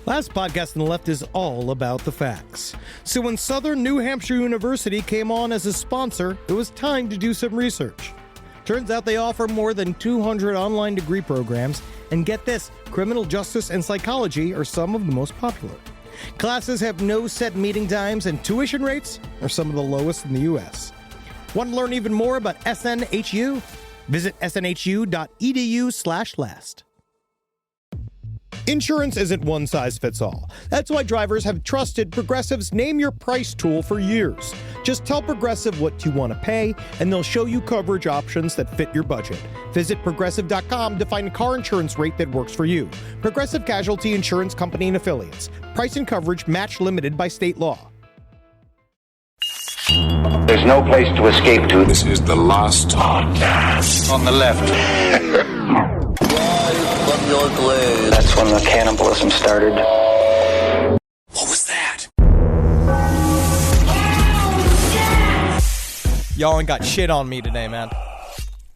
Last podcast on the left is all about the facts. So when Southern New Hampshire University came on as a sponsor, it was time to do some research. Turns out they offer more than 200 online degree programs, and get this, criminal justice and psychology are some of the most popular. Classes have no set meeting times, and tuition rates are some of the lowest in the U.S. Want to learn even more about SNHU? Visit snhu.edu/last. Insurance isn't one size fits all. That's why drivers have trusted Progressive's Name Your Price tool for years. Just tell Progressive what you want to pay, and they'll show you coverage options that fit your budget. Visit Progressive.com to find a car insurance rate that works for you. Progressive Casualty Insurance Company and Affiliates. Price and coverage match limited by state law. There's no place to escape to. This is the last podcast. On the left. From your grave. That's when the cannibalism started. What was that? Y'all ain't got shit on me today, man.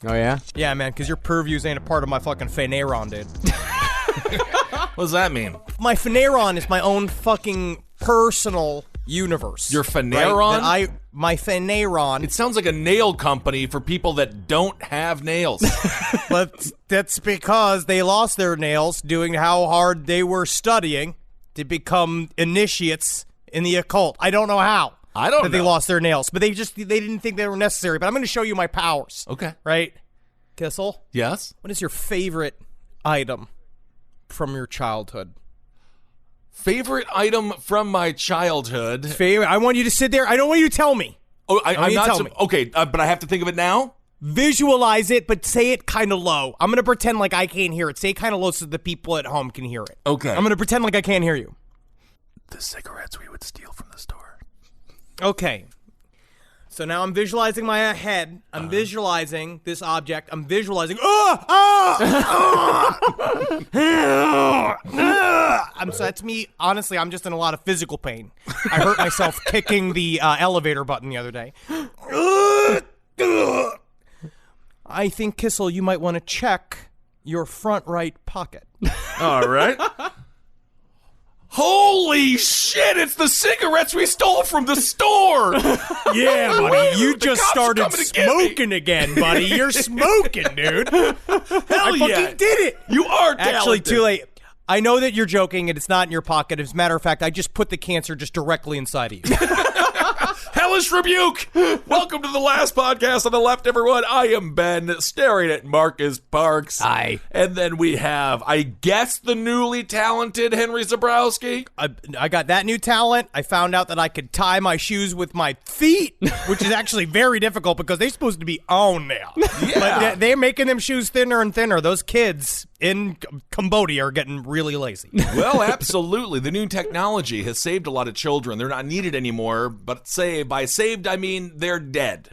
Oh, yeah? Yeah, man, because your purviews ain't a part of my fucking Phaneron, dude. What does that mean? My Phaneron is my own fucking personal universe. Your Phaneron? Right? My Phaneron. It sounds like a nail company for people that don't have nails. But that's because they lost their nails doing how hard they were studying to become initiates in the occult. I don't know how. I don't know. They lost their nails, but they didn't think they were necessary. But I'm going to show you my powers. Okay. Right? Kissel? Yes? What is your favorite item from your childhood? Favorite item from my childhood. Favorite? I want you to sit there. I don't want you to tell me. Oh, I'm not. Tell me. Okay, but I have to think of it now? Visualize it, but say it kind of low. I'm going to pretend like I can't hear it. Say it kind of low so the people at home can hear it. Okay. I'm going to pretend like I can't hear you. The cigarettes we would steal from the store. Okay. So now I'm visualizing my head. I'm visualizing this object. I'm visualizing. So that's me. Honestly, I'm just in a lot of physical pain. I hurt myself kicking the elevator button the other day. I think, Kissel, you might want to check your front right pocket. All right. Holy shit, it's the cigarettes we stole from the store! Yeah, buddy, you just started coming to get me. smoking again, buddy. You're smoking, dude. I fucking did it. You are talented. Actually, too late. I know that you're joking and it's not in your pocket. As a matter of fact, I just put the cancer just directly inside of you. Hellish rebuke! Welcome to the last podcast on the left, everyone. I am Ben, staring at Marcus Parks. Hi. And then we have, I guess, the newly talented Henry Zabrowski. I got that new talent. I found out that I could tie my shoes with my feet, which is actually very difficult because they're supposed to be on now. Yeah. But they're making them shoes thinner and thinner. Those kids in Cambodia are getting really lazy. Well, absolutely. The new technology has saved a lot of children. They're not needed anymore, but by saved, I mean they're dead.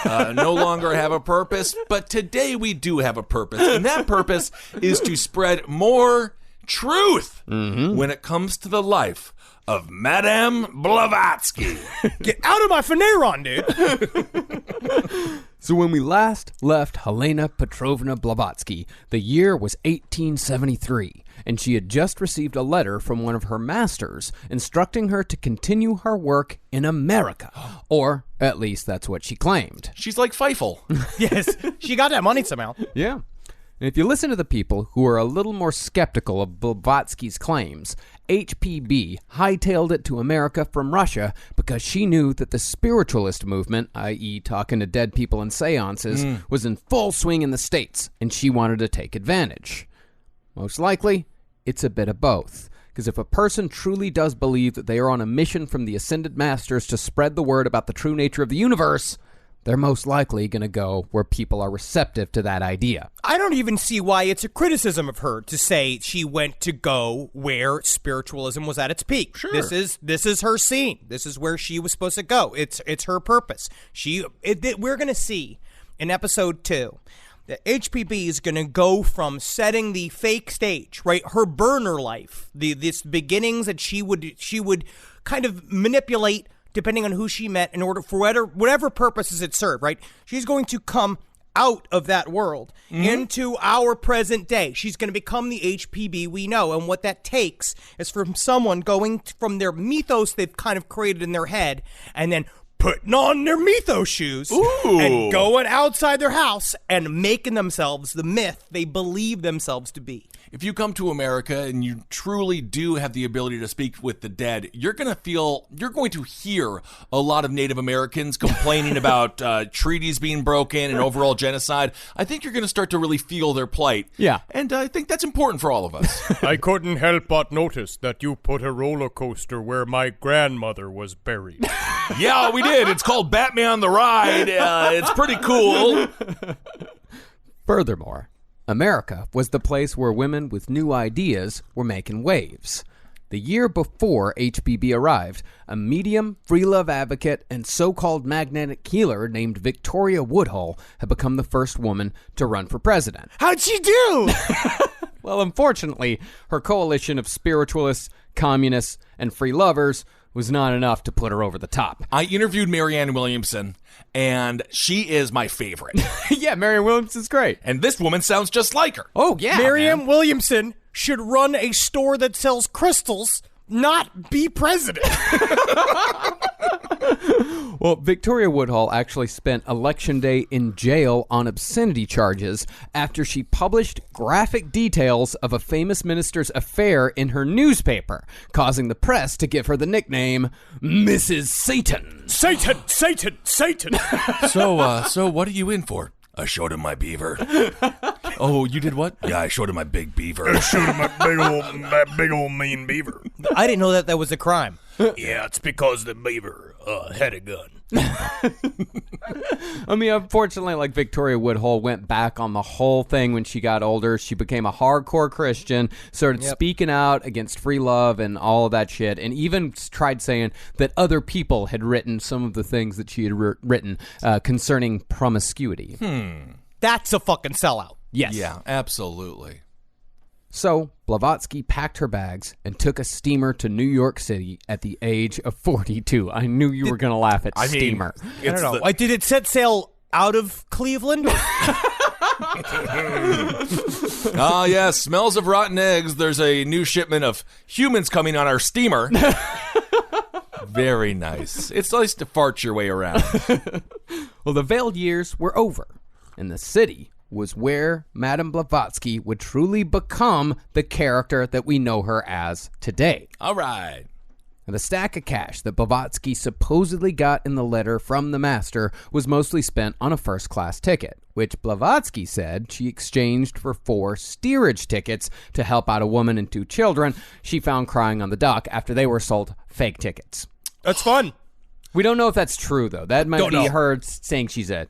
No longer have a purpose, but today we do have a purpose, and that purpose is to spread more truth when it comes to the life of Madame Blavatsky. Get out of my Phaneron, dude. So when we last left Helena Petrovna Blavatsky, the year was 1873, and she had just received a letter from one of her masters instructing her to continue her work in America. Or, at least, that's what she claimed. She's like Feifel. Yes, she got that money somehow. Yeah. And if you listen to the people who are a little more skeptical of Blavatsky's claims, HPB hightailed it to America from Russia because she knew that the spiritualist movement, i.e. talking to dead people in seances, was in full swing in the States, and she wanted to take advantage. Most likely, it's a bit of both. Because if a person truly does believe that they are on a mission from the ascended masters to spread the word about the true nature of the universe, they're most likely going to go where people are receptive to that idea. I don't even see why it's a criticism of her to say she went to go where spiritualism was at its peak. Sure. This is her scene. This is where she was supposed to go. It's her purpose. We're going to see in episode 2 that HPB is going to go from setting the fake stage, right? Her burner life, this beginnings that she would kind of manipulate depending on who she met in order for whatever purposes it served, right? She's going to come out of that world into our present day. She's going to become the HPB we know. And what that takes is from someone going from their mythos they've kind of created in their head and then putting on their mythos shoes and going outside their house and making themselves the myth they believe themselves to be. If you come to America and you truly do have the ability to speak with the dead, you're going to hear a lot of Native Americans complaining about treaties being broken and overall genocide. I think you're going to start to really feel their plight. Yeah. And I think that's important for all of us. I couldn't help but notice that you put a roller coaster where my grandmother was buried. Yeah, we did. It's called Batman the Ride. It's pretty cool. Furthermore, America was the place where women with new ideas were making waves. The year before HPB arrived, a medium, free love advocate, and so-called magnetic healer named Victoria Woodhull had become the first woman to run for president. How'd she do? Well, unfortunately, her coalition of spiritualists, communists, and free lovers was not enough to put her over the top. I interviewed Marianne Williamson, and she is my favorite. Yeah, Marianne Williamson's great. And this woman sounds just like her. Oh, yeah. Marianne Williamson should run a store that sells crystals, not be president. Well, Victoria Woodhull actually spent Election Day in jail on obscenity charges after she published graphic details of a famous minister's affair in her newspaper, causing the press to give her the nickname Mrs. Satan. Satan! Satan! Satan! So what are you in for? I showed him my beaver. Oh, you did what? Yeah, I showed him my big beaver. I showed him that big old mean beaver. I didn't know that was a crime. Yeah, it's because the beaver had a gun. I mean, unfortunately, like Victoria Woodhull went back on the whole thing when she got older. She became a hardcore Christian, started speaking out against free love and all of that shit, and even tried saying that other people had written some of the things that she had written concerning promiscuity. That's a fucking sellout. Yes. Yeah, absolutely. So, Blavatsky packed her bags and took a steamer to New York City at the age of 42. I knew you were going to laugh at steamer. I don't know. Did it set sail out of Cleveland? Ah, yes, smells of rotten eggs. There's a new shipment of humans coming on our steamer. Very nice. It's nice to fart your way around. Well, the veiled years were over, and the city was where Madame Blavatsky would truly become the character that we know her as today. All right. The stack of cash that Blavatsky supposedly got in the letter from the master was mostly spent on a first-class ticket, which Blavatsky said she exchanged for 4 steerage tickets to help out a woman and 2 children she found crying on the dock after they were sold fake tickets. That's fun. We don't know if that's true, though. That might be her saying she's a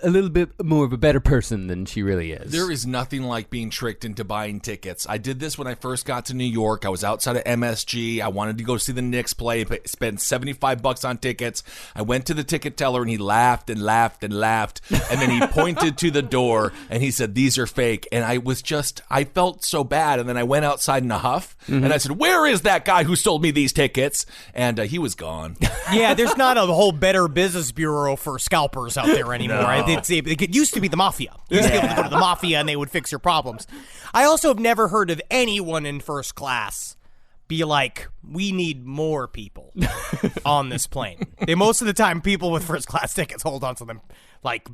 little bit more of a better person than she really is. There is nothing like being tricked into buying tickets. I did this when I first got to New York. I was outside of MSG. I wanted to go see the Knicks play, spent $75 on tickets. I went to the ticket teller and he laughed and laughed and laughed. And then he pointed to the door and he said, "These are fake." And I felt so bad. And then I went outside in a huff and I said, "Where is that guy who sold me these tickets?" And he was gone. Yeah, there's not a whole Better Business Bureau for scalpers out there anymore. No. It used to be the mafia. You used to be able to go to the mafia and they would fix your problems. I also have never heard of anyone in first class be like, we need more people on this plane. Most of the time, people with first class tickets hold on to them like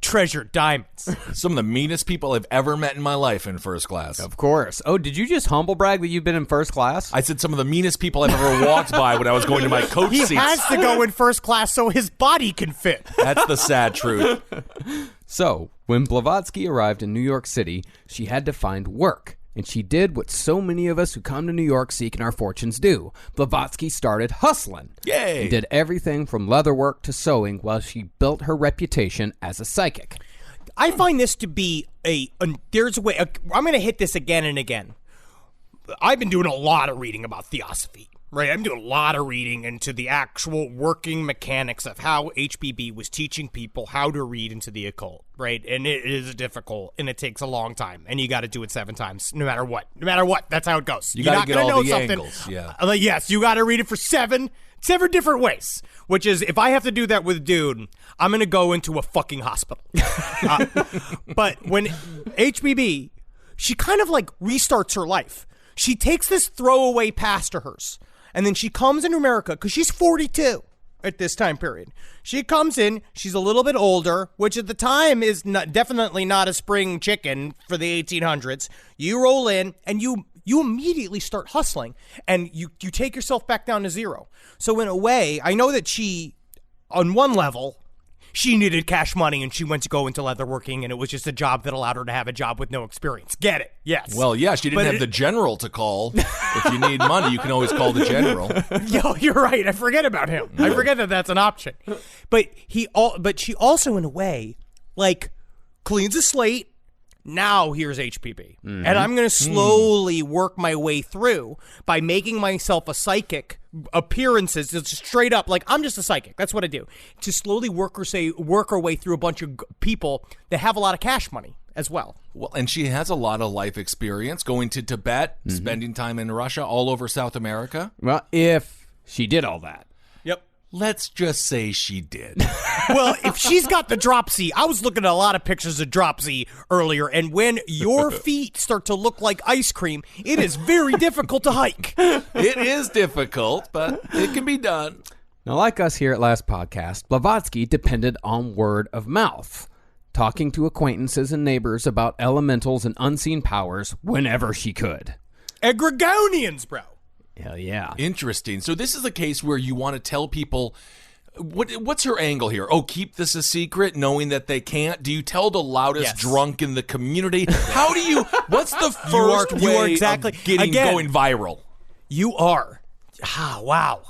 treasured diamonds. Some of the meanest people I've ever met in my life in first class. Of course. Oh, did you just humble brag that you've been in first class? I said some of the meanest people I've ever walked by when I was going to my coach seats. He has to go in first class so his body can fit. That's the sad truth. So, when Blavatsky arrived in New York City, she had to find work. And she did what so many of us who come to New York seeking our fortunes do. Blavatsky started hustling. Yay! And did everything from leather work to sewing while she built her reputation as a psychic. I find this to be there's a way, I'm going to hit this again and again. I've been doing a lot of reading about theosophy right? I'm doing a lot of reading into the actual working mechanics of how HPB was teaching people how to read into the occult, right? And it is difficult, and it takes a long time, and you got to do it 7 times, no matter what. No matter what, that's how it goes. You You're got not to get gonna all know the something. angles. Yeah. Yes, you got to read it for seven different ways, which is, if I have to do that with Dude, I'm going to go into a fucking hospital. But when HBB, she kind of like restarts her life. She takes this throwaway past of hers, and then she comes into America because she's 42 at this time period. She comes in, she's a little bit older, which at the time is definitely not a spring chicken for the 1800s. You roll in, and you immediately start hustling, and you take yourself back down to zero. So in a way, I know that she, on one level, she needed cash money, and she went to go into leatherworking, and it was just a job that allowed her to have a job with no experience. Get it? Yes. Well, yeah, she didn't have the general to call. If you need money, you can always call the general. Yo, you're right. I forget about him. I forget that that's an option. But she also, in a way, like, cleans a slate. Now here's HPB. And I'm going to slowly work my way through by making myself a psychic appearances. It's straight up like, I'm just a psychic. That's what I do. To slowly work our way through a bunch of people that have a lot of cash money as well. Well, and she has a lot of life experience, going to Tibet, spending time in Russia, all over South America. Well, if she did all that. Yep. Let's just say she did. Well, if she's got the dropsy, I was looking at a lot of pictures of dropsy earlier, and when your feet start to look like ice cream, it is very difficult to hike. It is difficult, but it can be done. Now, like us here at Last Podcast, Blavatsky depended on word of mouth, talking to acquaintances and neighbors about elementals and unseen powers whenever she could. Egregonians, bro. Hell yeah. Interesting. So this is a case where you want to tell people, what's her angle here? Oh, keep this a secret, knowing that they can't? Do you tell the loudest drunk in the community? How do you, what's the first way of going viral? You are. Ah, wow.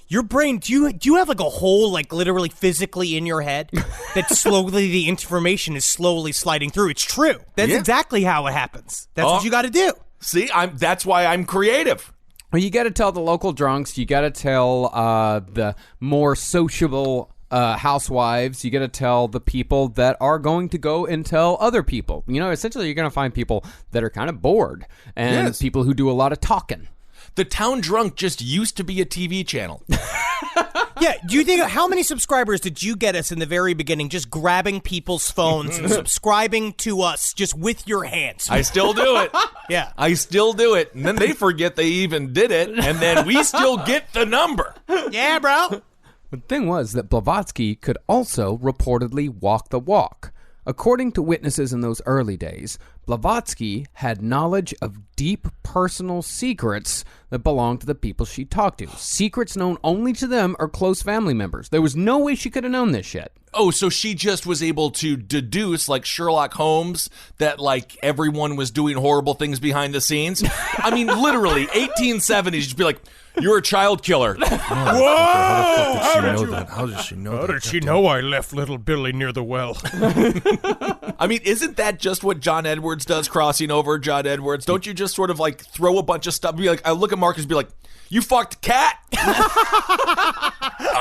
Your brain, do you have like a hole, like literally physically in your head that slowly the information is slowly sliding through? It's true. That's exactly how it happens. That's what you got to do. See, that's why I'm creative. Well, you got to tell the local drunks. You got to tell the more sociable housewives. You got to tell the people that are going to go and tell other people. You know, essentially, you're going to find people that are kind of bored and people who do a lot of talking. The Town Drunk just used to be a TV channel. Yeah, do you think, how many subscribers did you get us in the very beginning, just grabbing people's phones and subscribing to us just with your hands? I still do it. Yeah. I still do it. And then they forget they even did it, and then we still get the number. Yeah, bro. The thing was that Blavatsky could also reportedly walk the walk. According to witnesses in those early days, Blavatsky had knowledge of deep personal secrets that belonged to the people she talked to. Secrets known only to them or close family members. There was no way she could have known this shit. Oh, so she just was able to deduce, like Sherlock Holmes, that, like, everyone was doing horrible things behind the scenes? I mean, literally, 1870s, she'd be like, you're a child killer. Whoa! How did she know that? How did she know I left little Billy near the well? I mean, isn't that just what John Edwards does, crossing over John Edwards? Don't you just sort of, like, throw a bunch of stuff? Be like, I look at Marcus and be like, you fucked a cat? I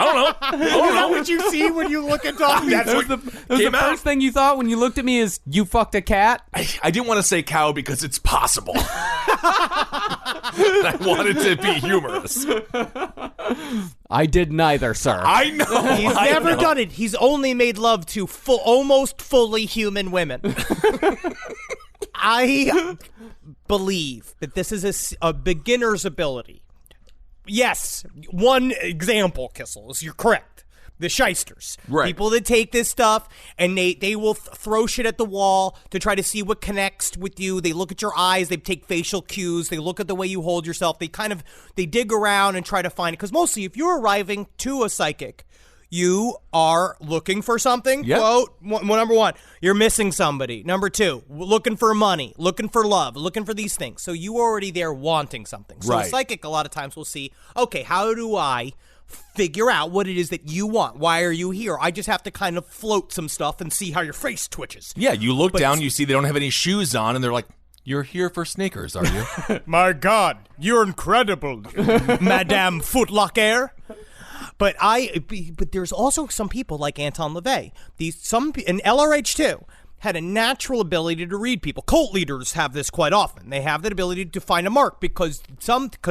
don't know. Is that what you see when you look at Tom? That's what the first thing you thought when you looked at me is, you fucked a cat? I didn't want to say cow because it's possible. I wanted to be humorous. I did neither, sir. I know. He's never done it. He's only made love to almost fully human women. I believe that this is a beginner's ability. Yes, one example, Kissel, is you're correct. The shysters. Right. People that take this stuff and they will throw shit at the wall to try to see what connects with you. They look at your eyes. They take facial cues. They look at the way you hold yourself. They dig around and try to find it. Because mostly if you're arriving to a psychic, you are looking for something. Yep. Quote, number one, you're missing somebody. Number two, looking for money, looking for love, looking for these things. So you already there wanting something. So right. A psychic a lot of times will see, okay, how do I figure out what it is that you want? Why are you here? I just have to kind of float some stuff and see how your face twitches. Yeah, you look down, you see they don't have any shoes on, and they're like, You're here for sneakers, are you? My God, you're incredible, Madame Footlocker. But there's also some people like Anton LaVey. And LRH too had a natural ability to read people. Cult leaders have this quite often. They have that ability to find a mark because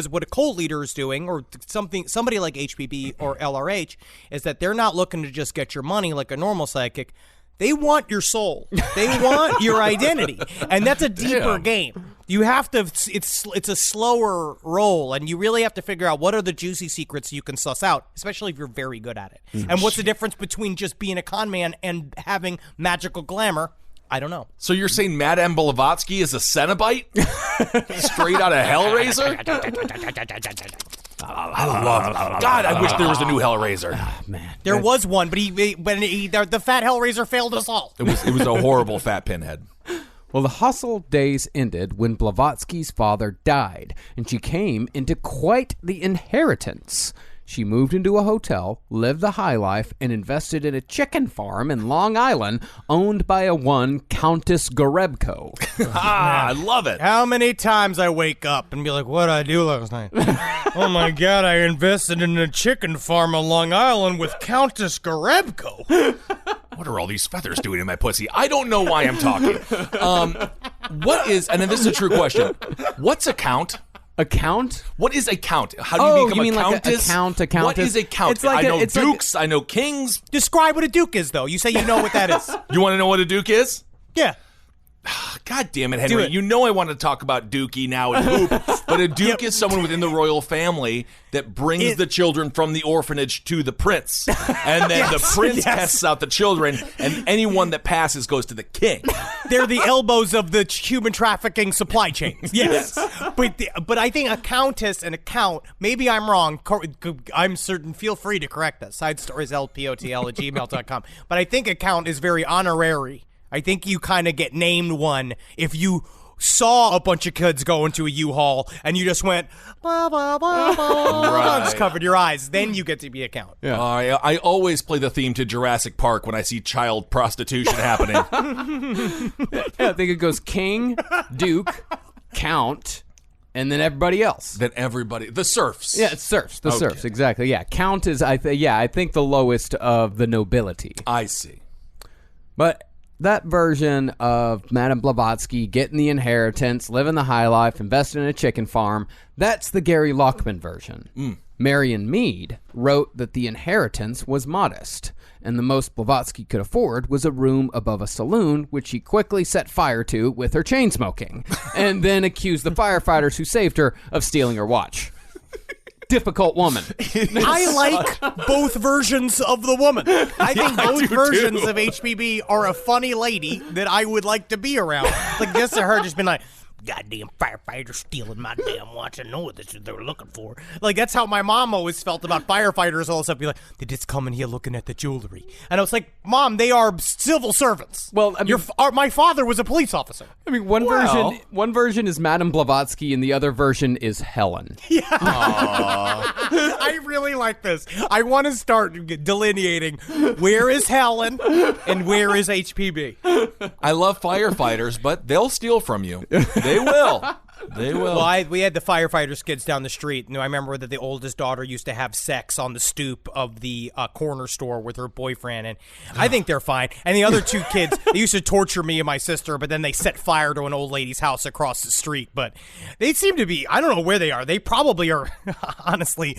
what a cult leader is doing, or somebody like HPB or LRH, is that they're not looking to just get your money like a normal psychic. They want your soul. They want your identity. And that's a deeper game. You have to, it's a slower roll, and you really have to figure out what are the juicy secrets you can suss out, especially if you're very good at it. And what's the difference between just being a con man and having magical glamour? I don't know. So you're saying Madame Blavatsky is a Cenobite? Straight out of Hellraiser? I love God, I wish there was a new Hellraiser. Man. There was one, but the fat Hellraiser failed us all. It was a horrible fat pinhead. Well, the hustle days ended when Blavatsky's father died, and she came into quite the inheritance. She moved into a hotel, lived the high life, and invested in a chicken farm in Long Island owned by a one Countess Gorebko. I love it. How many times I wake up and be like, what did I do last night? Oh my God, I invested in a chicken farm on Long Island with Countess Gorebko. What are all these feathers doing in my pussy? I don't know why I'm talking. What is, and then this is a true question, what's a count? A count? What is a count? How do you become you mean a countess? Like a countess? What is a count? It's like I know dukes, I know kings. Describe what a duke is, though. You say you know what that is. You want to know what a duke is? Yeah. God damn it, Henry. You know I want to talk about Dookie now and poop, but a duke is someone within the royal family that brings the children from the orphanage to the prince. And then the prince tests out the children, and anyone that passes goes to the king. They're the elbows of the human trafficking supply chain. Yes. But I think a countess and a count, maybe I'm wrong. I'm certain. Feel free to correct us. sidestorieslpotl@gmail.com. But I think a count is very honorary. I think you kind of get named one if you saw a bunch of kids go into a U-Haul and you just went, blah, blah, blah, blah, just covered your eyes. Then you get to be a count. Yeah. I always play the theme to Jurassic Park when I see child prostitution happening. I think it goes king, duke, count, and then everybody else. Then everybody, the serfs. Yeah, it's serfs. The serfs, exactly. Yeah, count is, I think the lowest of the nobility. I see. But that version of Madame Blavatsky getting the inheritance, living the high life, investing in a chicken farm, that's the Gary Lockman version. Marion Mead wrote that the inheritance was modest, and the most Blavatsky could afford was a room above a saloon, which she quickly set fire to with her chain smoking, and then accused the firefighters who saved her of stealing her watch. Difficult woman. I like both versions of the woman. I think both versions of HPB are a funny lady that I would like to be around. Like, just to her just been like, goddamn firefighters stealing my damn watch. I know what they were looking for. Like, that's how my mom always felt about firefighters. All of a sudden, be like, they just come in here looking at the jewelry. And I was like, Mom, they are civil servants. Well, I mean, my father was a police officer. I mean, one version is Madame Blavatsky, and the other version is Helen. Yeah. I really like this. I want to start delineating where is Helen and where is HPB. I love firefighters, but they'll steal from you. They will. They will. Well, we had the firefighters kids down the street, and I remember that the oldest daughter used to have sex on the stoop of the corner store with her boyfriend, and I think they're fine. And the other two kids, they used to torture me and my sister, but then they set fire to an old lady's house across the street. But they seem to be, I don't know where they are. They probably are, honestly,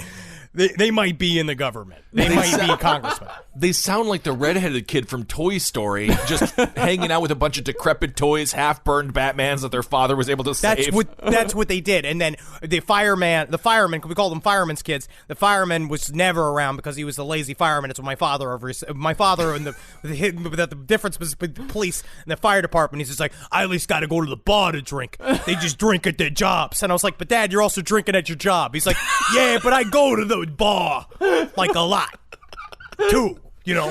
they might be in the government. They might be congressmen. They sound like the redheaded kid from Toy Story, just hanging out with a bunch of decrepit toys, half-burned Batmans that their father was able to save. That's what they did. And then the fireman, we called them fireman's kids. The fireman was never around because he was a lazy fireman. It's what my father and the difference was with the police and the fire department. He's just like, I at least got to go to the bar to drink. They just drink at their jobs. And I was like, but Dad, you're also drinking at your job. He's like, yeah, but I go to the bar like a lot too, you know.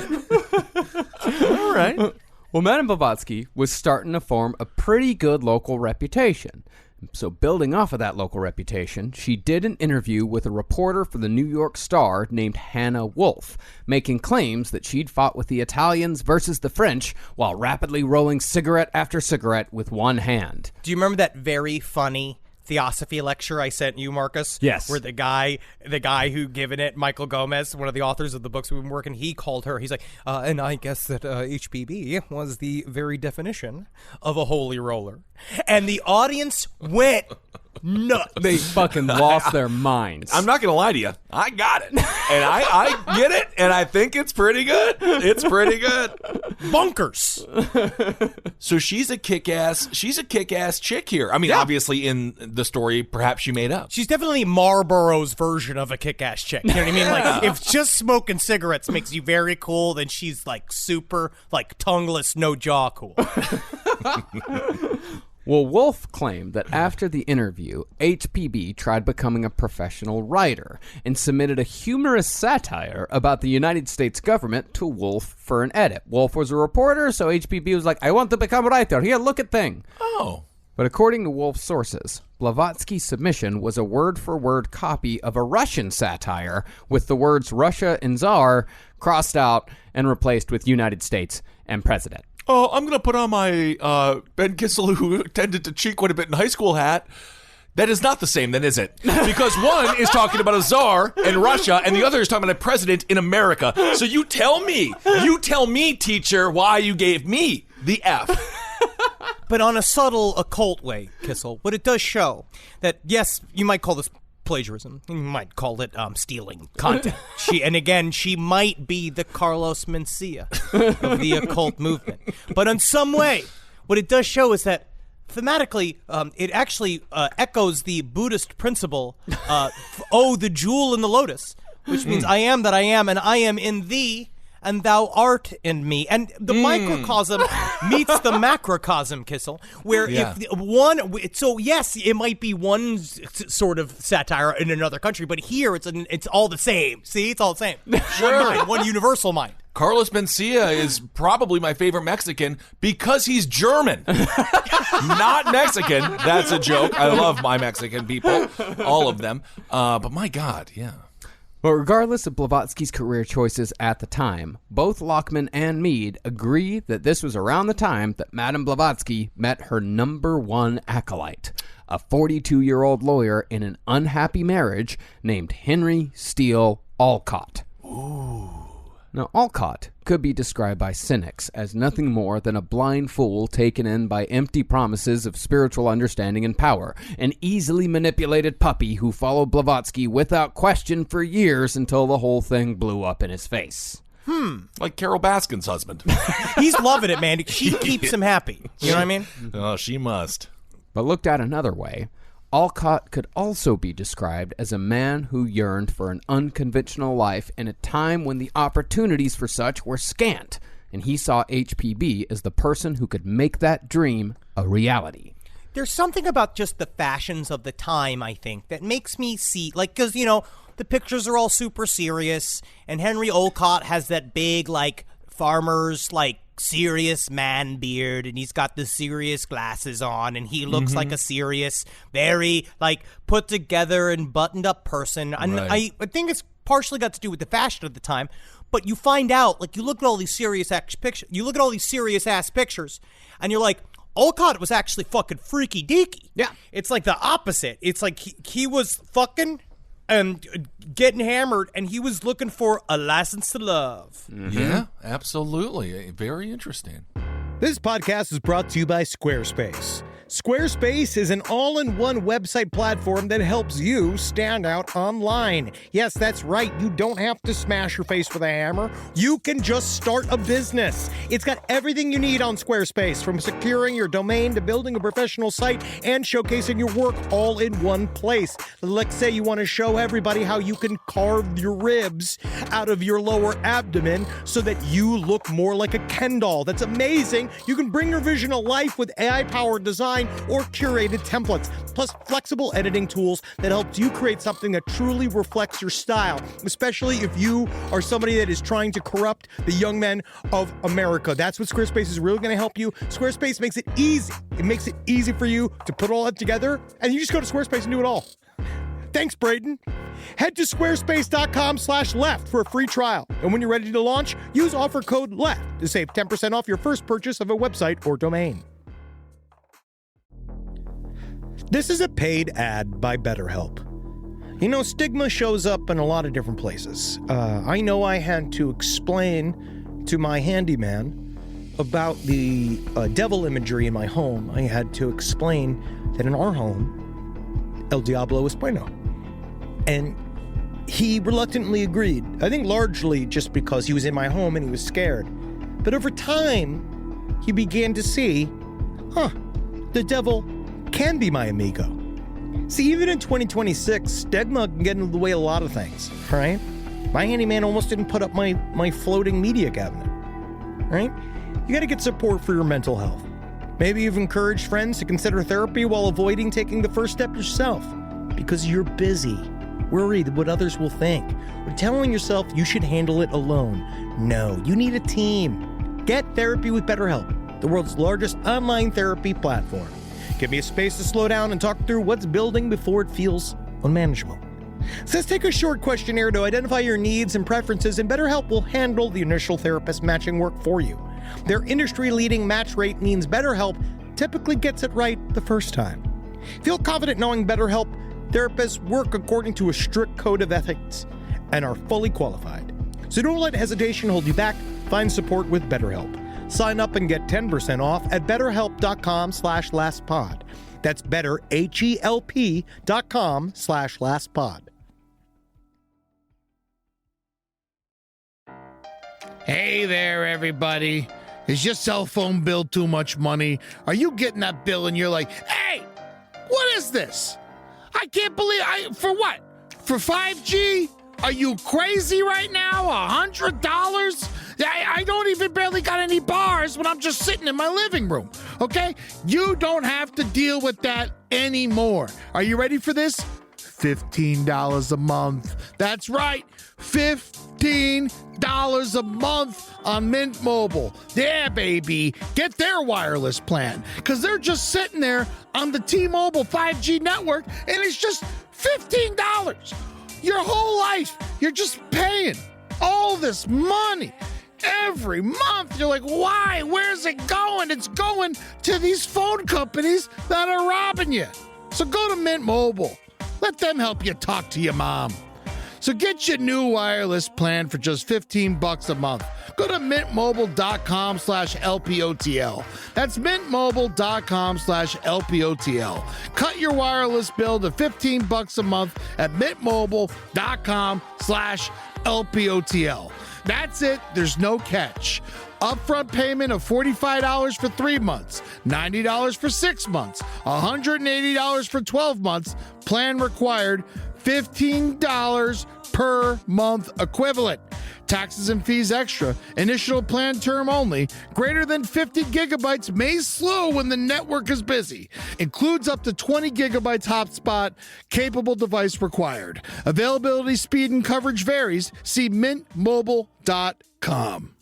All right. Well, Madame Blavatsky was starting to form a pretty good local reputation. So building off of that local reputation, she did an interview with a reporter for the New York Star named Hannah Wolf, making claims that she'd fought with the Italians versus the French while rapidly rolling cigarette after cigarette with one hand. Do you remember that very funny Theosophy lecture I sent you, Marcus? Yes. Where the guy who given it, Michael Gomez, one of the authors of the books we've been working, he called her. He's like, and I guess that HPB was the very definition of a holy roller. And the audience went nuts. They fucking lost their minds. I'm not going to lie to you. I got it. And I get it, and I think it's pretty good. It's pretty good. Bunkers. So she's a kick-ass chick here. I mean, obviously in the story, perhaps she made up. She's definitely Marlboro's version of a kick-ass chick. You know what I mean? Like, if just smoking cigarettes makes you very cool, then she's like super, like, tongueless, no jaw cool. Well, Wolf claimed that after the interview, HPB tried becoming a professional writer and submitted a humorous satire about the United States government to Wolf for an edit. Wolf was a reporter, so HPB was like, I want to become a writer. Here, look at thing. Oh. But according to Wolf's sources, Blavatsky's submission was a word-for-word copy of a Russian satire with the words Russia and Tsar crossed out and replaced with United States and President. Oh, I'm going to put on my Ben Kissel, who tended to cheek quite a bit in high school hat. That is not the same, then, is it? Because one is talking about a czar in Russia, and the other is talking about a president in America. So you tell me, teacher, why you gave me the F. But on a subtle, occult way, Kissel, what it does show that, yes, you might call this plagiarism. You might call it stealing content. She might be the Carlos Mencia of the occult movement. But in some way, what it does show is that thematically, it actually echoes the Buddhist principle, the jewel in the lotus, which means I am that I am, and I am in thee, and thou art in me. And the microcosm meets the macrocosm, Kissel, where yes, it might be one sort of satire in another country, but here it's all the same. See, it's all the same. Sure. One mind, one universal mind. Carlos Mencia is probably my favorite Mexican because he's German. Not Mexican. That's a joke. I love my Mexican people. All of them. But my God, yeah. But regardless of Blavatsky's career choices at the time, both Lockman and Mead agree that this was around the time that Madame Blavatsky met her number one acolyte, a 42-year-old lawyer in an unhappy marriage named Henry Steele Olcott. Ooh. Now, Olcott could be described by cynics as nothing more than a blind fool taken in by empty promises of spiritual understanding and power, an easily manipulated puppy who followed Blavatsky without question for years until the whole thing blew up in his face. Like Carol Baskin's husband. He's loving it, man. She keeps him happy. You know what I mean? Oh, she must. But looked at another way, Olcott could also be described as a man who yearned for an unconventional life in a time when the opportunities for such were scant, and he saw HPB as the person who could make that dream a reality. There's something about just the fashions of the time, I think, that makes me see, like, because, you know, the pictures are all super serious, and Henry Olcott has that big, like, farmer's, like, serious man beard, and he's got the serious glasses on, and he looks like a serious, very, like, put together and buttoned up person. And right. I think it's partially got to do with the fashion of the time, but you find out, like, you look at all these serious ass pictures, and you're like, Olcott was actually fucking freaky deaky. Yeah. It's like the opposite. It's like he was fucking and getting hammered, and he was looking for a license to love. Yeah, absolutely. Very interesting. This podcast is brought to you by Squarespace. Squarespace is an all-in-one website platform that helps you stand out online. Yes, that's right. You don't have to smash your face with a hammer. You can just start a business. It's got everything you need on Squarespace, from securing your domain to building a professional site and showcasing your work all in one place. Let's say you want to show everybody how you can carve your ribs out of your lower abdomen so that you look more like a Ken doll. That's amazing. You can bring your vision to life with AI-powered design design or curated templates, plus flexible editing tools that helps you create something that truly reflects your style, especially if you are somebody that is trying to corrupt the young men of America. That's what Squarespace is really going to help you. Squarespace makes it easy. It makes it easy for you to put all that together, and you just go to Squarespace and do it all. Thanks, Braden. Head to squarespace.com/left for a free trial. And when you're ready to launch, use offer code LEFT to save 10% off your first purchase of a website or domain. This is a paid ad by BetterHelp. You know, stigma shows up in a lot of different places. I know I had to explain to my handyman about the devil imagery in my home. I had to explain that in our home, El Diablo es bueno. And he reluctantly agreed. I think largely just because he was in my home and he was scared. But over time, he began to see, the devil can be my amigo. See, even in 2026, stigma can get in the way of a lot of things, right? My handyman almost didn't put up my floating media cabinet, right? You got to get support for your mental health. Maybe you've encouraged friends to consider therapy while avoiding taking the first step yourself because you're busy, worried what others will think, or telling yourself you should handle it alone. No, you need a team. Get therapy with BetterHelp, the world's largest online therapy platform. Give me a space to slow down and talk through what's building before it feels unmanageable. So let's take a short questionnaire to identify your needs and preferences, and BetterHelp will handle the initial therapist matching work for you. Their industry-leading match rate means BetterHelp typically gets it right the first time. Feel confident knowing BetterHelp therapists work according to a strict code of ethics and are fully qualified. So don't let hesitation hold you back. Find support with BetterHelp. Sign up and get 10% off at betterhelp.com/lastpod. That's betterhelp.com/lastpod. Hey there, everybody. Is your cell phone bill too much money? Are you getting that bill and you're like, hey, what is this? I can't believe for what? For 5G? Are you crazy right now? $100? I don't even barely got any bars when I'm just sitting in my living room, okay? You don't have to deal with that anymore. Are you ready for this? $15 a month. That's right, $15 a month on Mint Mobile. Yeah, baby. Get their wireless plan, because they're just sitting there on the T-Mobile 5G network, and it's just $15. Your whole life, you're just paying all this money every month. You're like, why? Where's it going? It's going to these phone companies that are robbing you. So go to Mint Mobile. Let them help you talk to your mom. So get your new wireless plan for just $15 a month. Go to mintmobile.com/LPOTL. That's mintmobile.com/LPOTL. Cut your wireless bill to $15 a month at mintmobile.com/LPOTL. That's it. There's no catch. Upfront payment of $45 for 3 months, $90 for 6 months, $180 for 12 months. Plan required, $15 per month equivalent. Taxes and fees extra. Initial plan term only. Greater than 50 gigabytes may slow when the network is busy. Includes up to 20 gigabytes hotspot. Capable device required. Availability, speed, and coverage varies. See mintmobile.com.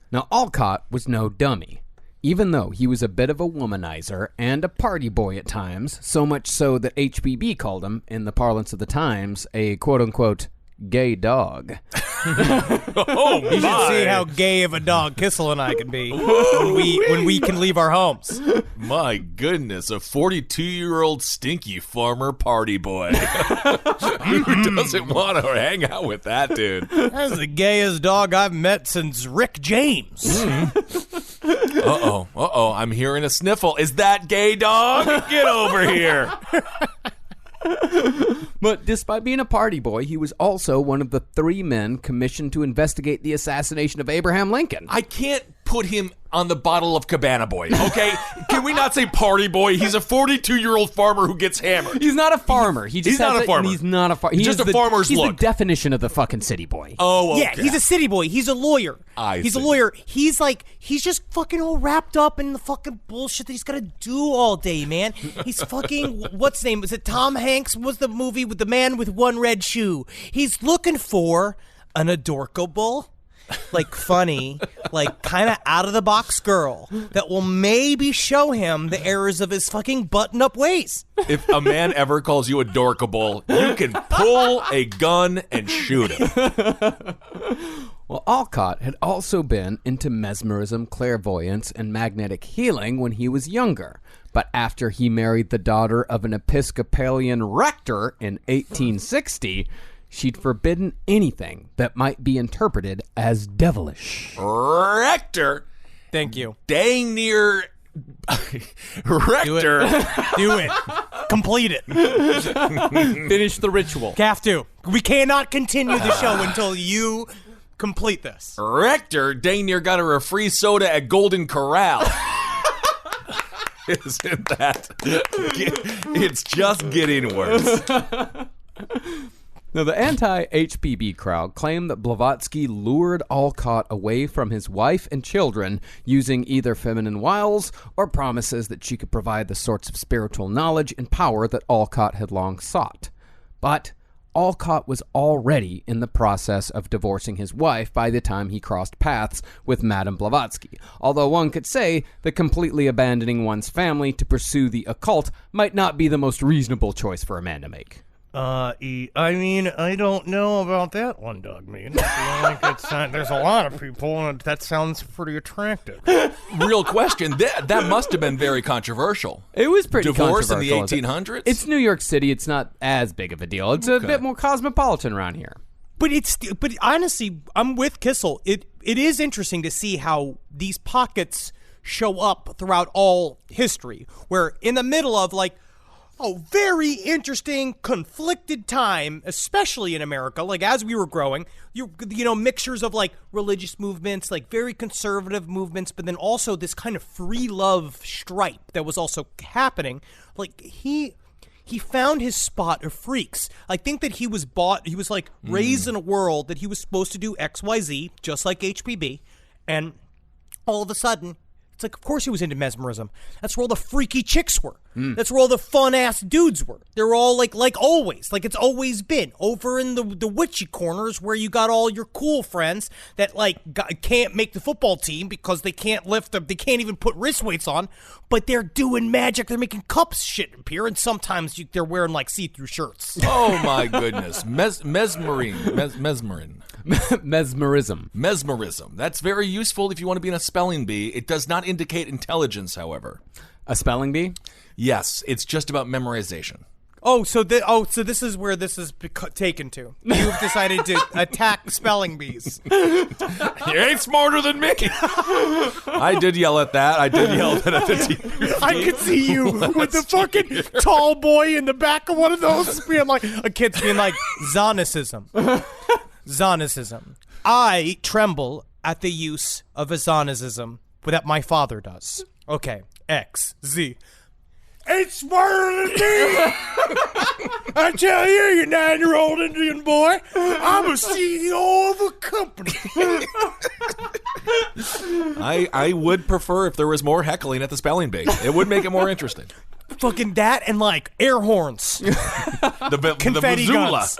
Now, Olcott was no dummy. Even though he was a bit of a womanizer and a party boy at times, so much so that HPB called him, in the parlance of the times, a quote-unquote gay dog. Oh, you should see how gay of a dog Kissel and I can be when we can leave our homes. My goodness, a 42-year-old stinky farmer party boy. Who doesn't want to hang out with that dude? That's the gayest dog I've met since Rick James. Uh-oh, I'm hearing a sniffle. Is that gay dog? Get over here. But despite being a party boy, he was also one of the 3 men commissioned to investigate the assassination of Abraham Lincoln. I can't put him on the bottle of Cabana Boy, okay? Can we not say party boy? He's a 42-year-old farmer who gets hammered. He's not a farmer. He's not a farmer. He's not a farmer. He's just a farmer's He's look. the definition of the fucking city boy. Oh, okay. Yeah, he's a city boy. He's a lawyer. He's a lawyer. He's just fucking all wrapped up in the fucking bullshit that he's got to do all day, man. He's fucking, what's his name? Was it Tom Hanks? Was the movie with the man with one red shoe? He's looking for an adorkable, funny, kind of out-of-the-box girl that will maybe show him the errors of his fucking button-up ways. If a man ever calls you adorkable, you can pull a gun and shoot him. Well, Olcott had also been into mesmerism, clairvoyance, and magnetic healing when he was younger. But after he married the daughter of an Episcopalian rector in 1860... she'd forbidden anything that might be interpreted as devilish. Rector? Thank you. Dang near... Rector. Do it. Complete it. Finish the ritual. Have to. We cannot continue the show until you complete this. Rector dang near got her a free soda at Golden Corral. Isn't that... It's just getting worse. Now, the anti-HPB crowd claimed that Blavatsky lured Olcott away from his wife and children using either feminine wiles or promises that she could provide the sorts of spiritual knowledge and power that Olcott had long sought. But Olcott was already in the process of divorcing his wife by the time he crossed paths with Madame Blavatsky, although one could say that completely abandoning one's family to pursue the occult might not be the most reasonable choice for a man to make. I mean, I don't know about that one, Doug. I feel like there's a lot of people, and that sounds pretty attractive. Real question. That must have been very controversial. It was pretty Divorce controversial. in the 1800s? It's New York City. It's not as big of a deal. It's a bit more cosmopolitan around here. But honestly, I'm with Kissel. It is interesting to see how these pockets show up throughout all history, where in the middle of very interesting, conflicted time, especially in America. As we were growing, you know, mixtures of religious movements, very conservative movements, but then also this kind of free love stripe that was also happening. He found his spot of freaks. I think that he was raised in a world that he was supposed to do XYZ, just like HPB, and all of a sudden, it's of course he was into mesmerism. That's where all the freaky chicks were. That's where all the fun-ass dudes were. They were all like always. It's always been. Over in the witchy corners where you got all your cool friends that, can't make the football team because they can't they can't even put wrist weights on, but they're doing magic. They're making cups shit appear, and sometimes they're wearing, see-through shirts. Oh, my goodness. Mesmerism. Mesmerism. That's very useful if you want to be in a spelling bee. It does not indicate intelligence, however. A spelling bee? Yes, it's just about memorization. So this is where this is taken to. You've decided to attack spelling bees. You ain't smarter than me. I did yell at that. I did yell that at the TV. I could see you with the fucking tall boy in the back of one of those being a kid's being Zonicism. Zonicism. I tremble at the use of a Zonicism that my father does. Okay, X, Z. Ain't smarter than me! I tell you 9-year-old Indian boy, I'm a CEO of a company. I would prefer if there was more heckling at the spelling bee. It would make it more interesting. Fucking that and air horns. Confetti the guns.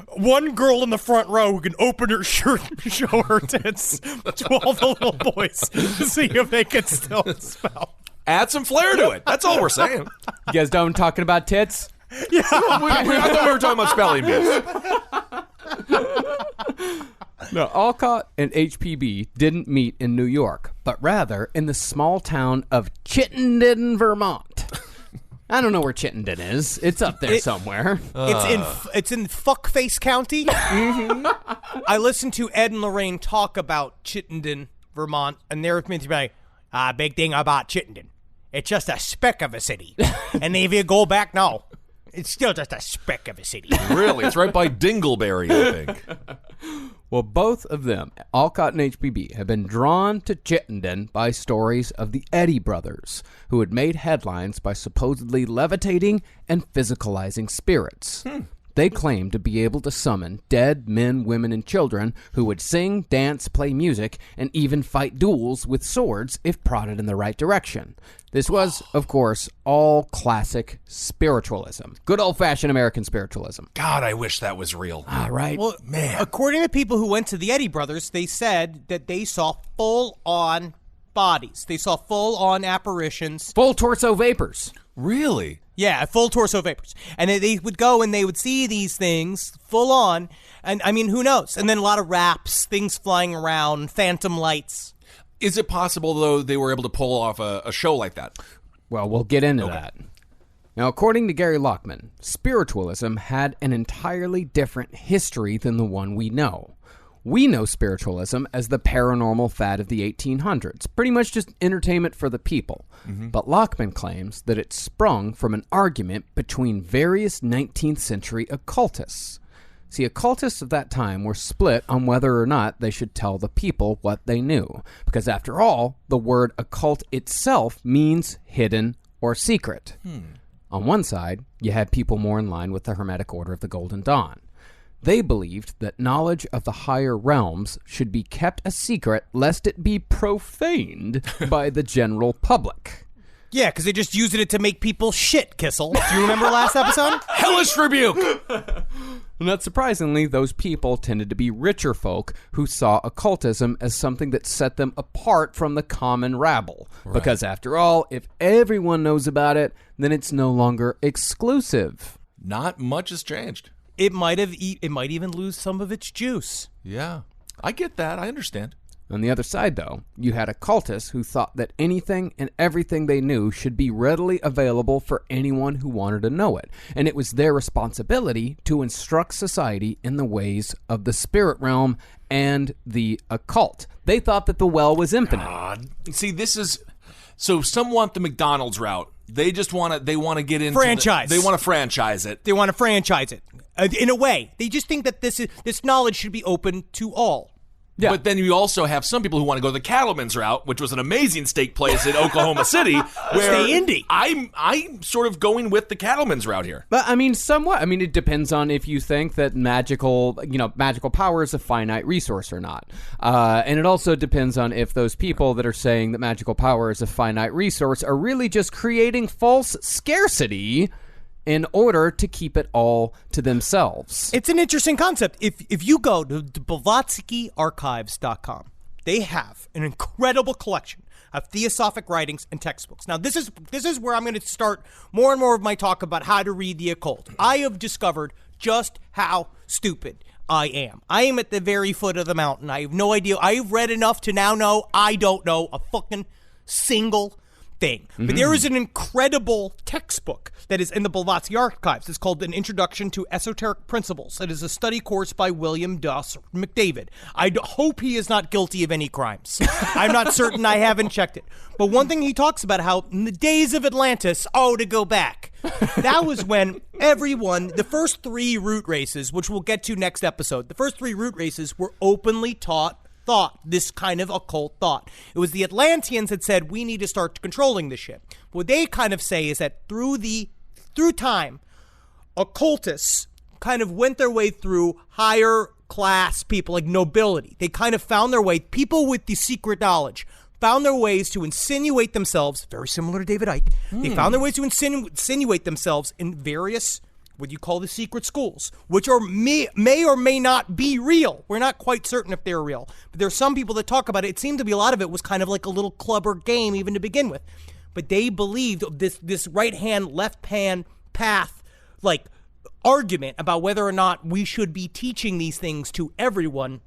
One girl in the front row who can open her shirt and show her tits to all the little boys to see if they can still spell. Add some flair to it. That's all we're saying. You guys done talking about tits? Yeah. I thought we were talking about spelling bees. No, Olcott and HPB didn't meet in New York, but rather in the small town of Chittenden, Vermont. I don't know where Chittenden is. It's up there somewhere. It's in Fuckface County. Mm-hmm. I listened to Ed and Lorraine talk about Chittenden, Vermont, and they're meant to be big thing about Chittenden. It's just a speck of a city. And if you go back now, it's still just a speck of a city. Really? It's right by Dingleberry, I think. Well, both of them, Olcott and HPB, have been drawn to Chittenden by stories of the Eddy brothers, who had made headlines by supposedly levitating and physicalizing spirits. They claimed to be able to summon dead men, women, and children who would sing, dance, play music, and even fight duels with swords if prodded in the right direction. This was, of course, all classic spiritualism. Good old-fashioned American spiritualism. God, I wish that was real. Ah, right? Well, Man. according to people who went to the Eddy brothers, they said that they saw full-on bodies. They saw full-on apparitions. Full torso vapors. Really? Yeah, full torso vapors. And they would go and they would see these things full on. And I mean, who knows? And then a lot of raps, things flying around, phantom lights. Is it possible, though, they were able to pull off a show like that? Well, we'll get into that. Now, according to Gary Lockman, spiritualism had an entirely different history than the one we know. We know spiritualism as the paranormal fad of the 1800s, pretty much just entertainment for the people. But Lockman claims that it sprung from an argument between various 19th century occultists. See, occultists of that time were split on whether or not they should tell the people what they knew, because after all, the word occult itself means hidden or secret. On one side, you had people more in line with the Hermetic Order of the Golden Dawn. They believed that knowledge of the higher realms should be kept a secret lest it be profaned by the general public. Yeah, because they just used it to make people shit, Kissel. Do you remember last episode? Hellish rebuke! Not surprisingly, those people tended to be richer folk who saw occultism as something that set them apart from the common rabble. Right. Because after all, if everyone knows about it, then it's no longer exclusive. Not much has changed. It might even lose some of its juice. Yeah, I get that. I understand. On the other side, though, you had occultists who thought that anything and everything they knew should be readily available for anyone who wanted to know it, and it was their responsibility to instruct society in the ways of the spirit realm and the occult. They thought that the well was infinite. See, this is... So some want the McDonald's route. They just want to. They want to get into franchise. They want to franchise it. They want to franchise it. In a way, they just think that this knowledge should be open to all. Yeah. But then you also have some people who want to go the Cattleman's route, which was an amazing steak place in Oklahoma City. Where Stay indie. I'm sort of going with the Cattleman's route here. But I mean, somewhat. I mean, it depends on if you think that magical power is a finite resource or not. And it also depends on if those people that are saying that magical power is a finite resource are really just creating false scarcity in order to keep it all to themselves. It's an interesting concept. If you go to BlavatskyArchives.com, they have an incredible collection of theosophic writings and textbooks. Now, this is where I'm going to start more and more of my talk about how to read the occult. I have discovered just how stupid I am. I am at the very foot of the mountain. I have no idea. I've read enough to now know I don't know a fucking single thing. But there is an incredible textbook that is in the Blavatsky Archives. It's called An Introduction to Esoteric Principles. It is a study course by William Doss McDavid. I hope he is not guilty of any crimes. I'm not certain. I haven't checked it. But one thing he talks about how in the days of Atlantis, to go back, that was when the first 3 root races, which we'll get to next episode, the first 3 root races were openly taught this kind of occult thought. It was the Atlanteans that said, we need to start controlling this shit. What they kind of say is that through time, occultists kind of went their way through higher class people, like nobility. They kind of found their way, people with the secret knowledge, found their ways to insinuate themselves, very similar to David Icke. They found their ways to insinuate themselves in various, what you call the secret schools, which may or may not be real. We're not quite certain if they're real. But there are some people that talk about it. It seemed to be a lot of it was kind of like a little club or game even to begin with. But they believed this right-hand, left-hand path, like, argument about whether or not we should be teaching these things to everyone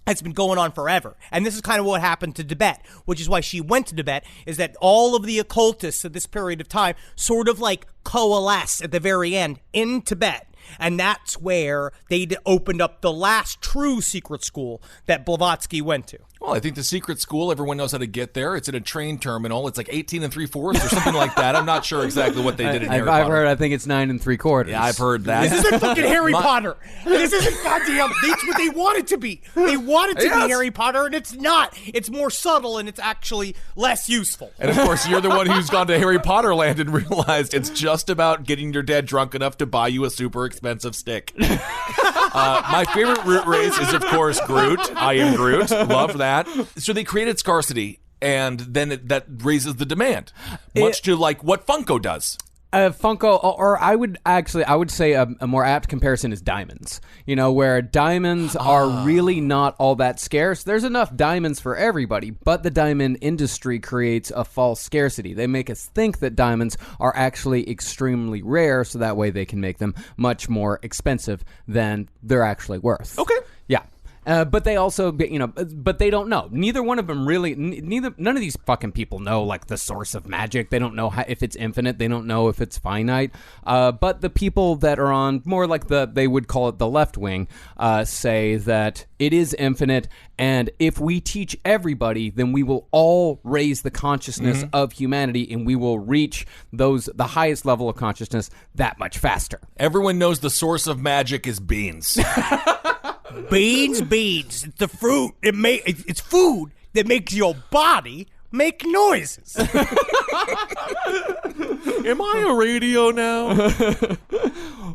has been going on forever. And this is kind of what happened to Tibet, which is why she went to Tibet, is that all of the occultists at this period of time sort of like coalesce at the very end in Tibet. And that's where they opened up the last true secret school that Blavatsky went to. Well, I think the secret school, everyone knows how to get there. It's in a train terminal. It's like 18 3/4 or something like that. I'm not sure exactly what they did in Harry Potter. I've heard, I think it's 9 3/4. Yeah, I've heard that. This isn't fucking Harry Potter. This isn't goddamn. That's what they want it to be. They want it to be Harry Potter, and it's not. It's more subtle, and it's actually less useful. And of course, you're the one who's gone to Harry Potter land and realized it's just about getting your dad drunk enough to buy you a super expensive stick. My favorite root race is, of course, Groot. I am Groot. Love that. So they created scarcity, and then that raises the demand, much to like what Funko does. Funko, or I would say a more apt comparison is diamonds. You know, where diamonds are really not all that scarce. There's enough diamonds for everybody, but the diamond industry creates a false scarcity. They make us think that diamonds are actually extremely rare, so that way they can make them much more expensive than they're actually worth. Okay. Yeah. But they also, but they don't know. Neither one of them really, none of these fucking people know, like, the source of magic. They don't know if it's infinite. They don't know if it's finite. But the people that are on more like they would call it the left wing, say that it is infinite. And if we teach everybody, then we will all raise the consciousness of humanity, and we will reach the highest level of consciousness that much faster. Everyone knows the source of magic is beans. Beans. It's the fruit. It's food that makes your body make noises. Am I a radio now?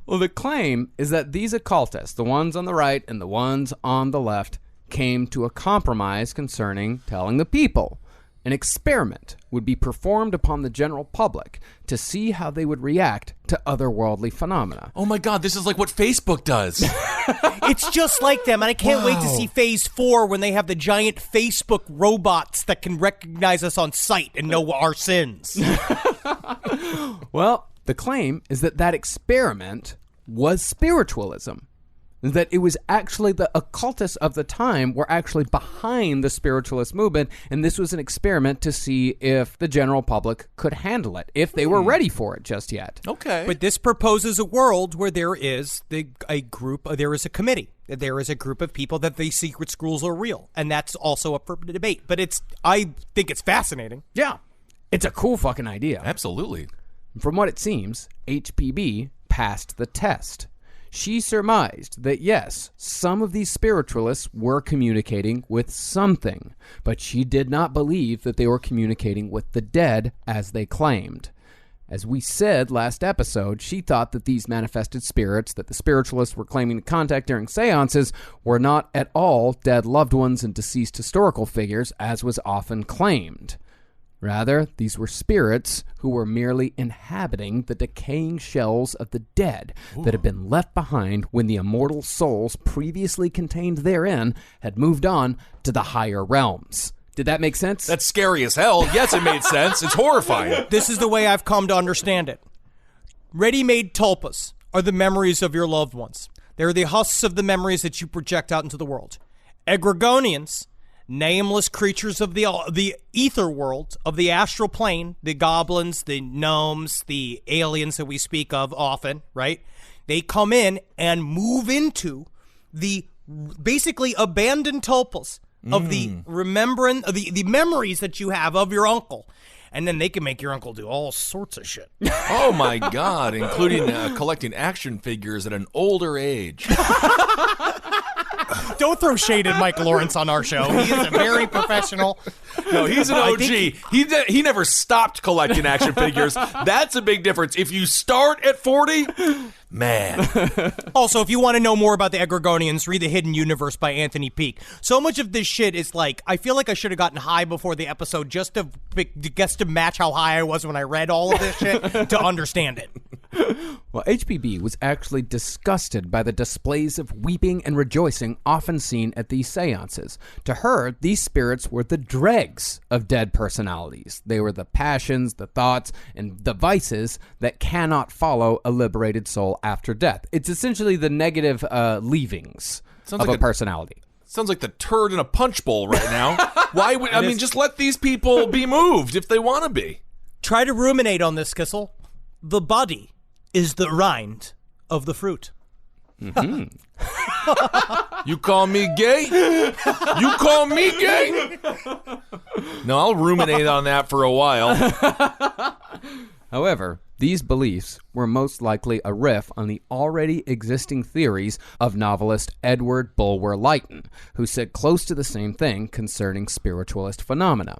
Well, the claim is that these occultists, the ones on the right and the ones on the left, came to a compromise concerning telling the people. An experiment would be performed upon the general public to see how they would react to otherworldly phenomena. Oh my God, this is like what Facebook does. It's just like them, and I can't wait to see Phase 4 when they have the giant Facebook robots that can recognize us on sight and know our sins. Well, the claim is that experiment was spiritualism. That it was actually the occultists of the time were actually behind the spiritualist movement, and this was an experiment to see if the general public could handle it, if they were ready for it just yet. Okay. But this proposes a world where there is a committee. There is a group of people that the secret schools are real, and that's also up for debate. But I think it's fascinating. Yeah. It's a cool fucking idea. Absolutely. From what it seems, HPB passed the test. She surmised that, yes, some of these spiritualists were communicating with something, but she did not believe that they were communicating with the dead as they claimed. As we said last episode, she thought that these manifested spirits that the spiritualists were claiming to contact during seances were not at all dead loved ones and deceased historical figures, as was often claimed. Rather, these were spirits who were merely inhabiting the decaying shells of the dead that had been left behind when the immortal souls previously contained therein had moved on to the higher realms. Did that make sense? That's scary as hell. Yes, it made sense. It's horrifying. This is the way I've come to understand it. Ready-made tulpas are the memories of your loved ones. They're the husks of the memories that you project out into the world. Egregonians, nameless creatures of the ether world, of the astral plane, the goblins, the gnomes, the aliens that we speak of often, right? They come in and move into the basically abandoned tulpas of the the memories that you have of your uncle. And then they can make your uncle do all sorts of shit. Oh my God, including collecting action figures at an older age. Don't throw shade at Mike Lawrence on our show. He is a very professional. No, he's an OG. He never stopped collecting action figures. That's a big difference. If you start at 40, man. Also, if you want to know more about the Egregonians, read The Hidden Universe by Anthony Peake. So much of this shit is like, I feel like I should have gotten high before the episode just to match how high I was when I read all of this shit to understand it. Well, HPB was actually disgusted by the displays of weeping and rejoicing often seen at these seances. To her, these spirits were the dregs of dead personalities. They were the passions, the thoughts, and the vices that cannot follow a liberated soul after death. It's essentially the negative leavings of a personality. Sounds like the turd in a punch bowl right now. Why would just let these people be moved if they want to be. Try to ruminate on this, Kissel. The body is the rind of the fruit. Mm-hmm. You call me gay? You call me gay? No, I'll ruminate on that for a while. However, these beliefs were most likely a riff on the already existing theories of novelist Edward Bulwer Lytton, who said close to the same thing concerning spiritualist phenomena.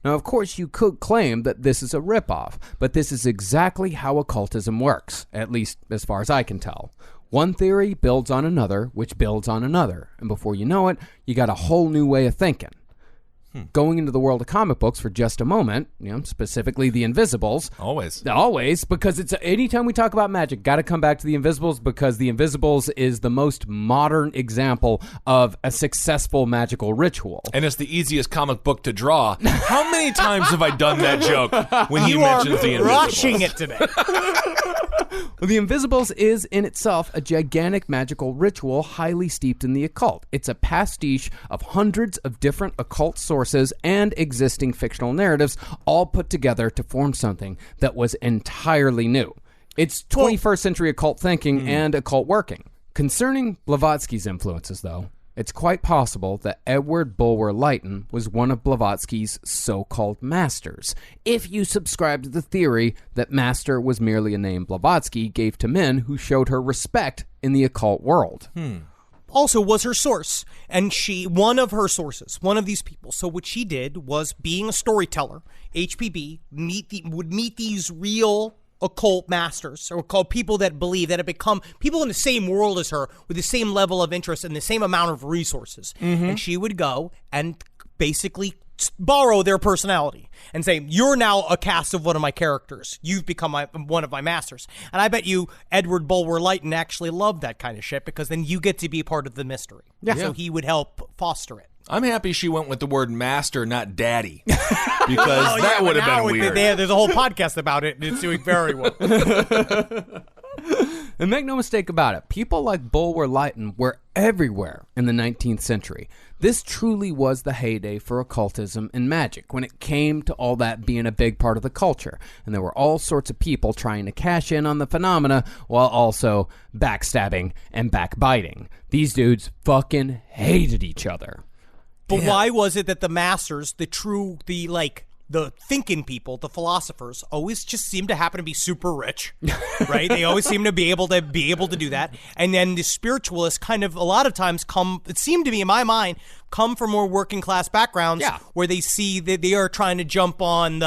Now, of course, you could claim that this is a ripoff, but this is exactly how occultism works, at least as far as I can tell. One theory builds on another, which builds on another, and before you know it, you got a whole new way of thinking. Going into the world of comic books for just a moment, specifically the Invisibles. Always, because it's anytime we talk about magic, got to come back to the Invisibles, because the Invisibles is the most modern example of a successful magical ritual. And it's the easiest comic book to draw. How many times have I done that joke when he mentions the Invisibles? You are rushing it today. Well, the Invisibles is in itself a gigantic magical ritual highly steeped in the occult. It's a pastiche of hundreds of different occult sources and existing fictional narratives all put together to form something that was entirely new. It's 21st century occult thinking and occult working. Concerning Blavatsky's influences, though, it's quite possible that Edward Bulwer Lytton was one of Blavatsky's so-called masters, if you subscribe to the theory that master was merely a name Blavatsky gave to men who showed her respect in the occult world. Also was her source, and one of her sources, one of these people. So what she did was, being a storyteller, HPB would meet these real occult masters, or called people that believe that have become people in the same world as her, with the same level of interest and the same amount of resources. And she would go and basically borrow their personality and say, you're now a cast of one of my characters. You've become one of my masters. And I bet you Edward Bulwer Lytton actually loved that kind of shit, because then you get to be part of the mystery. So he would help foster it. I'm happy she went with the word master, not daddy, because that would have been weird. There's a whole podcast about it, and it's doing very well. And make no mistake about it, people like Bulwer Lytton were everywhere in the 19th century. This truly was the heyday for occultism and magic, when it came to all that being a big part of the culture. And there were all sorts of people trying to cash in on the phenomena while also backstabbing and backbiting. These dudes fucking hated each other. But why was it that the masters, the thinking people, the philosophers, always just seem to happen to be super rich, right? They always seem to be able to do that. And then the spiritualists kind of, a lot of times it seemed to me in my mind, come from more working class backgrounds, where they see that they are trying to jump on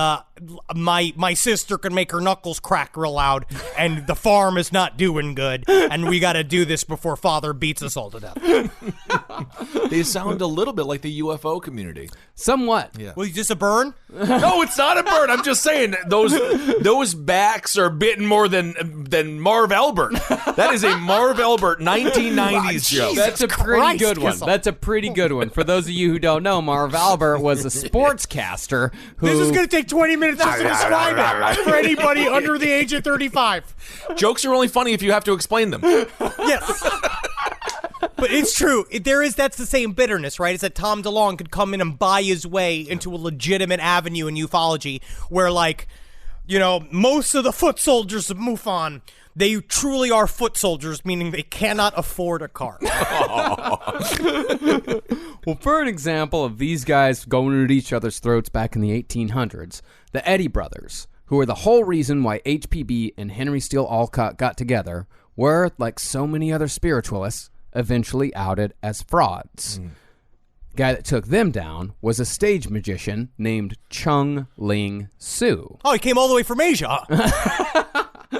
my sister can make her knuckles crack real loud, and the farm is not doing good, and we got to do this before father beats us all to death. They sound a little bit like the UFO community. Somewhat. Yeah. Well, is this a burn? No, it's not a burn. I'm just saying those backs are bitten more than Marv Albert. That is a Marv Albert 1990s joke. That's a pretty good one. That's a pretty good one. For those of you who don't know, Marv Albert was a sportscaster who... This is going to take 20 minutes just to describe it for anybody under the age of 35. Jokes are only funny if you have to explain them. Yes. But it's true. That's the same bitterness, right? It's that Tom DeLonge could come in and buy his way into a legitimate avenue in ufology where, most of the foot soldiers of MUFON, they truly are foot soldiers, meaning they cannot afford a car. Well, for an example of these guys going at each other's throats back in the 1800s, the Eddy brothers, who were the whole reason why HPB and Henry Steele Olcott got together, were, like so many other spiritualists, eventually outed as frauds. The guy that took them down was a stage magician named Chung Ling Soo. Oh, he came all the way from Asia, huh?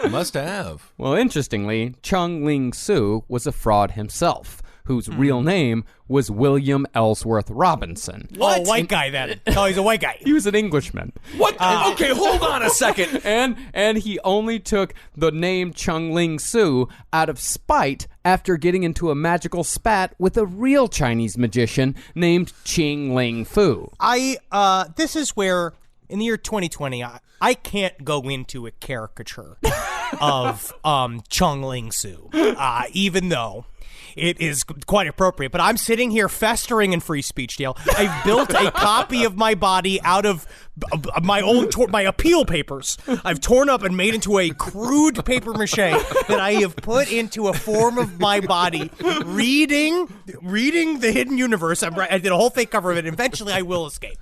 Must have. Well, interestingly, Chung Ling Soo was a fraud himself, whose real name was William Ellsworth Robinson. What? Oh, white guy then. Oh, he's a white guy. He was an Englishman. What? Okay, hold on a second. And he only took the name Chung Ling Soo out of spite after getting into a magical spat with a real Chinese magician named Ching Ling Fu. This is where, in the year 2020, I can't go into a caricature of Chung Ling Soo, even though it is quite appropriate. But I'm sitting here festering in free speech, Dale. I built a copy of my body out of my own my appeal papers. I've torn up and made into a crude paper mache that I have put into a form of my body, reading the Hidden Universe. I did a whole fake cover of it. Eventually, I will escape.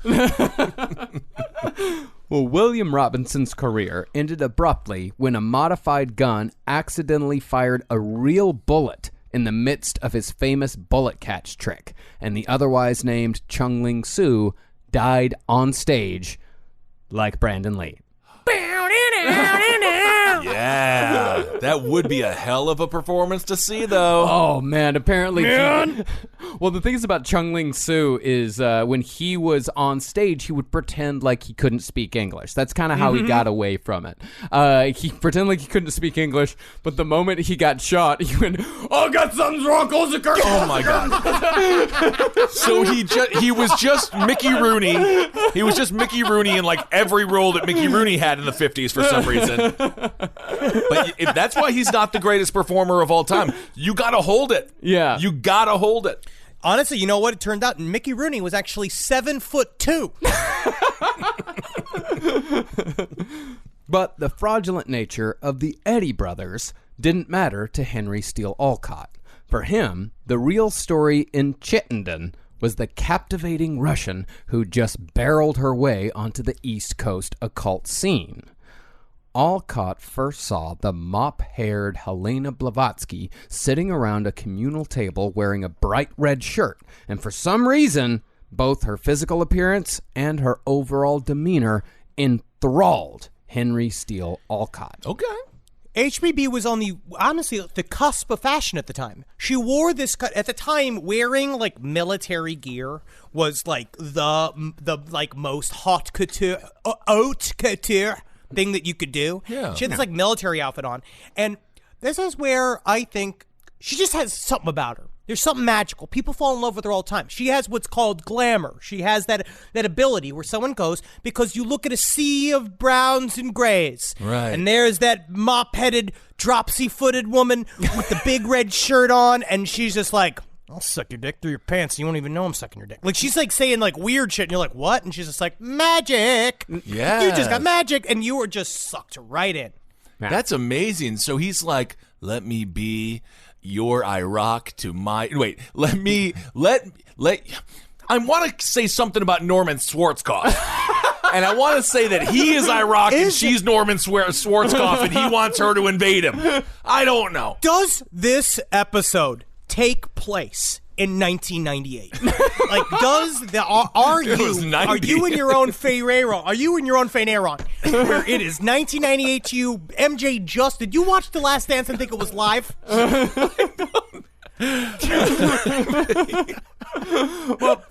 Well, William Robinson's career ended abruptly when a modified gun accidentally fired a real bullet in the midst of his famous bullet catch trick, and the otherwise named Chung Ling Soo died on stage like Brandon Lee. Yeah, that would be a hell of a performance to see, though. Oh, man, apparently... Well, the thing is about Chung Ling Soo is when he was on stage, he would pretend like he couldn't speak English. That's kind of how he got away from it. He pretended like he couldn't speak English, but the moment he got shot, he went, "Oh, God, something's wrong, close the curtain." Oh, my God. So he was just Mickey Rooney. He was just Mickey Rooney in, like, every role that Mickey Rooney had in the 50s for some reason. But if that's why he's not the greatest performer of all time. You gotta hold it. Yeah. You gotta hold it. Honestly, you know what? It turned out Mickey Rooney was actually 7'2". But the fraudulent nature of the Eddy brothers didn't matter to Henry Steele Olcott. For him, the real story in Chittenden was the captivating Russian who just barreled her way onto the East Coast occult scene. Olcott first saw the mop-haired Helena Blavatsky sitting around a communal table wearing a bright red shirt, and for some reason, both her physical appearance and her overall demeanor enthralled Henry Steele Olcott. Okay. HPB was on the cusp of fashion at the time. She wore this at the time. Wearing like military gear was like the like most haute couture thing that you could do. Yeah. She had this like military outfit on, and this is where I think she just has something about her. There's something magical. People fall in love with her all the time. She has what's called glamour. She has that ability where someone goes, because you look at a sea of browns and grays. Right. And there's that mop-headed, dropsy-footed woman with the big red shirt on, and she's just like, "I'll suck your dick through your pants. You won't even know I'm sucking your dick." Like, she's like saying like weird shit, and you're like, "What?" And she's just like, "Magic." Yeah. You just got magic, and you were just sucked right in. That's amazing. So he's like, "Let me be your Iraq to my..." Wait, let I want to say something about Norman Schwarzkopf. And I want to say that he is Iraq and she's Norman Schwarzkopf and he wants her to invade him. I don't know. Does this episode take place in 1998? Like, are you in your own Feyreron? Are you in your own Feyreron? Where it is 1998 to you, MJ just... Did you watch The Last Dance and think it was live? Well,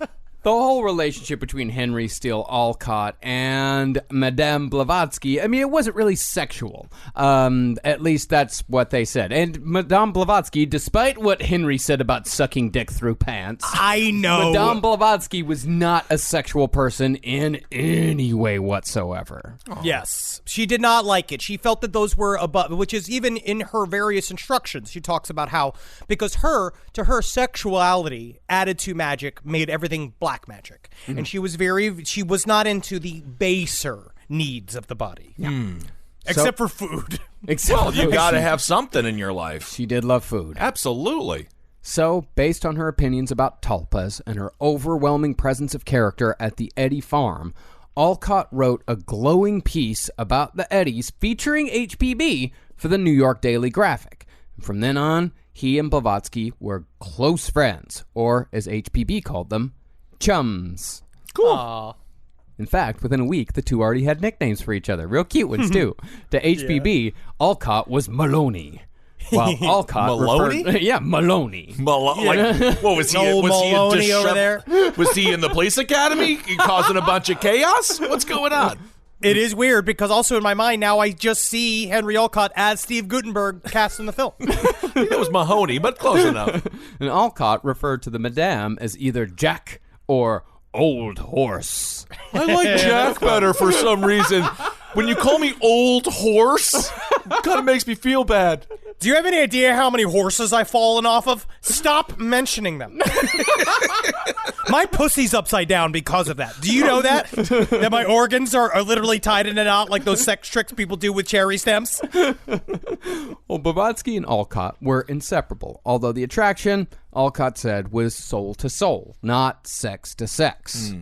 the whole relationship between Henry Steele Olcott and Madame Blavatsky, I mean, it wasn't really sexual. At least that's what they said. And Madame Blavatsky, despite what Henry said about sucking dick through pants, I know, Madame Blavatsky was not a sexual person in any way whatsoever. Yes. She did not like it. She felt that those were above, which is even in her various instructions. She talks about how, because her sexuality added to magic made everything black magic. And she was not into the baser needs of the body. Except for food. Well, you got to have something in your life. She did love food. Absolutely. So, based on her opinions about tulpas and her overwhelming presence of character at the Eddy farm, Olcott wrote a glowing piece about the Eddys featuring HPB for the New York Daily Graphic. And from then on, he and Blavatsky were close friends, or as HPB called them, chums. Cool. Aww. In fact, within a week, the two already had nicknames for each other. Real cute ones, too. To HPB, Olcott was Maloney. While Olcott Maloney? Maloney. What was he? No Maloney over there? Was he in the police academy causing a bunch of chaos? What's going on? It is weird because also in my mind now I just see Henry Olcott as Steve Guttenberg cast in the film. I think that was Mahoney, but close enough. And Olcott referred to the Madame as either Jack or Old Horse. I like Jack better for some reason. When you call me old horse, it kind of makes me feel bad. Do you have any idea how many horses I've fallen off of? Stop mentioning them. My pussy's upside down because of that. Do you know that? That my organs are literally tied in a knot like those sex tricks people do with cherry stems? Well, Blavatsky and Olcott were inseparable, although the attraction, Olcott said, was soul to soul, not sex to sex.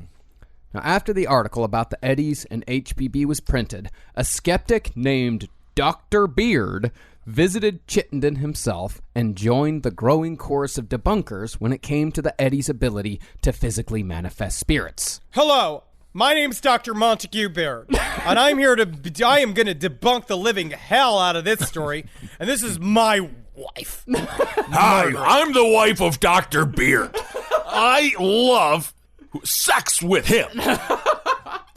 Now, after the article about the Eddies and HPB was printed, a skeptic named Dr. Beard visited Chittenden himself and joined the growing chorus of debunkers when it came to the Eddies' ability to physically manifest spirits. Hello, my name's Dr. Montague Beard, and I am going to debunk the living hell out of this story, and this is my wife. Hi, I'm the wife of Dr. Beard. I love sex with him.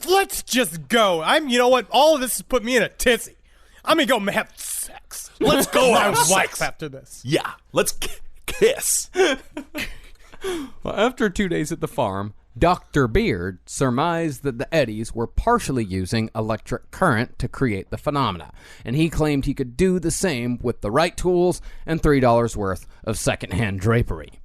Let's just go. You know what? All of this has put me in a tizzy. I'm going to go have sex. Let's go have my wife sex. after this. Yeah, let's kiss. Well, after 2 days at the farm, Dr. Beard surmised that the Eddies were partially using electric current to create the phenomena, and he claimed he could do the same with the right tools and $3 worth of secondhand drapery.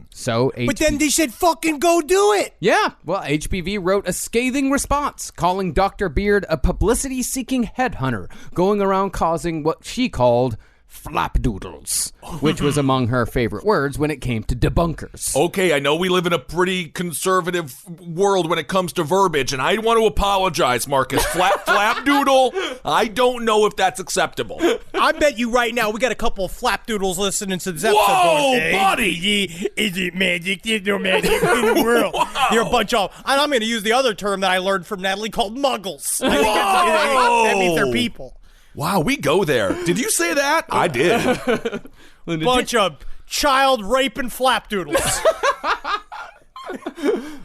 So, But then they said fucking go do it. Yeah, well, HPV wrote a scathing response, calling Dr. Beard a publicity-seeking headhunter, going around causing what she called flapdoodles, which was among her favorite words when it came to debunkers. Okay, I know we live in a pretty conservative world when it comes to verbiage, and I want to apologize, Marcus. Flapdoodle, I don't know if that's acceptable. I bet you right now we got a couple of flapdoodles listening to this episode. Whoa, going, buddy! Is it magic? There's no magic in the world. Wow. You're a bunch of... And I'm going to use the other term that I learned from Natalie called muggles. I think Whoa! that means they're people. Wow, we go there. Did you say that? I did. Bunch of child raping flapdoodles.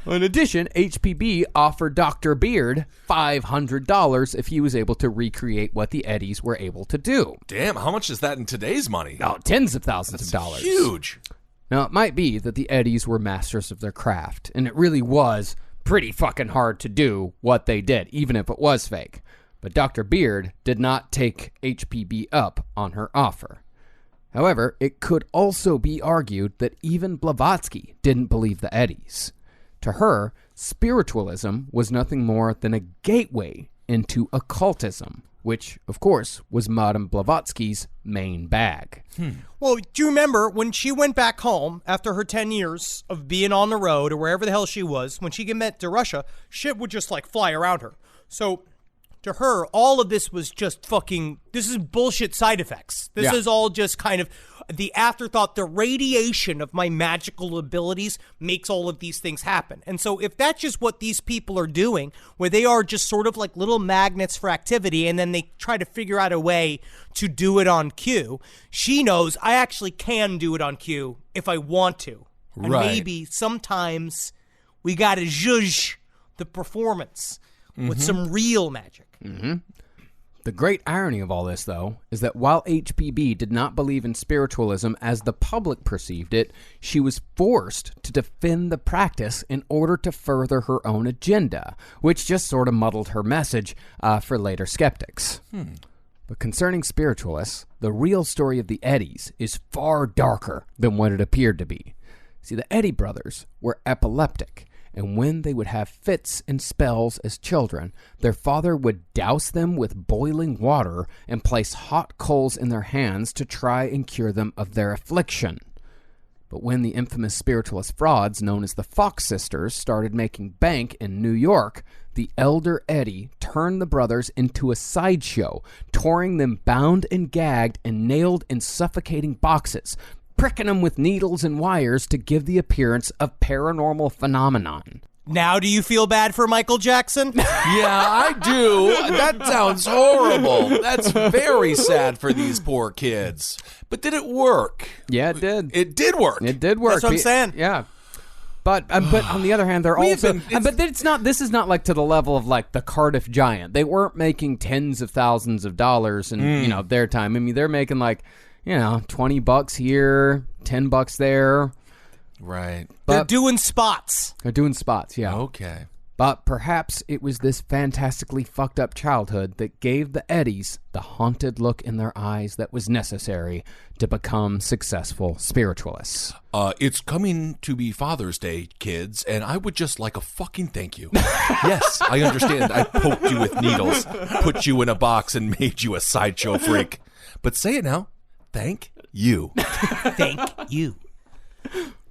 In addition, HPB offered Dr. Beard $500 if he was able to recreate what the Eddies were able to do. Damn, how much is that in today's money? Oh, tens of thousands of dollars. Huge. Now, it might be that the Eddies were masters of their craft, and it really was pretty fucking hard to do what they did, even if it was fake. But Dr. Beard did not take HPB up on her offer. However, it could also be argued that even Blavatsky didn't believe the Eddies. To her, spiritualism was nothing more than a gateway into occultism, which, of course, was Madame Blavatsky's main bag. Well, do you remember when she went back home after her 10 years of being on the road or wherever the hell she was, when she met to Russia, shit would just like fly around her. So to her, all of this was just fucking, this is bullshit side effects. This is all just kind of the afterthought. The radiation of my magical abilities makes all of these things happen. And so if that's just what these people are doing, where they are just sort of like little magnets for activity, and then they try to figure out a way to do it on cue, she knows I actually can do it on cue if I want to. And Right. maybe sometimes we got to zhuzh the performance with some real magic. The great irony of all this, though, is that while HPB did not believe in spiritualism as the public perceived it, she was forced to defend the practice in order to further her own agenda, which just sort of muddled her message for later skeptics. But concerning spiritualists, the real story of the Eddies is far darker than what it appeared to be. See, the Eddy brothers were epileptic, and when they would have fits and spells as children, their father would douse them with boiling water and place hot coals in their hands to try and cure them of their affliction. But when the infamous spiritualist frauds known as the Fox Sisters started making bank in New York, the elder Eddy turned the brothers into a sideshow, touring them bound and gagged and nailed in suffocating boxes, pricking them with needles and wires to give the appearance of paranormal phenomenon. Now do you feel bad for Michael Jackson? Yeah, I do. That sounds horrible. That's very sad for these poor kids. But did it work? Yeah, it did. It did work. It did work. That's what I'm saying. Yeah. But on the other hand, they're also... been- but it's not. This is not like to the level of like the Cardiff Giant. They weren't making tens of thousands of dollars in their time. I mean, they're making like $20 here, $10 there. Right. They're doing spots. They're doing spots. Yeah. Okay. But perhaps it was this fantastically fucked up childhood that gave the Eddies the haunted look in their eyes that was necessary to become successful spiritualists. It's coming to be Father's Day, kids, and I would just like a fucking thank you. Yes, I understand. I poked you with needles, put you in a box, and made you a sideshow freak. But say it now. Thank you. Thank you.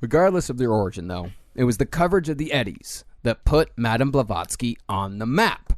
Regardless of their origin, though, it was the coverage of the Eddies that put Madame Blavatsky on the map.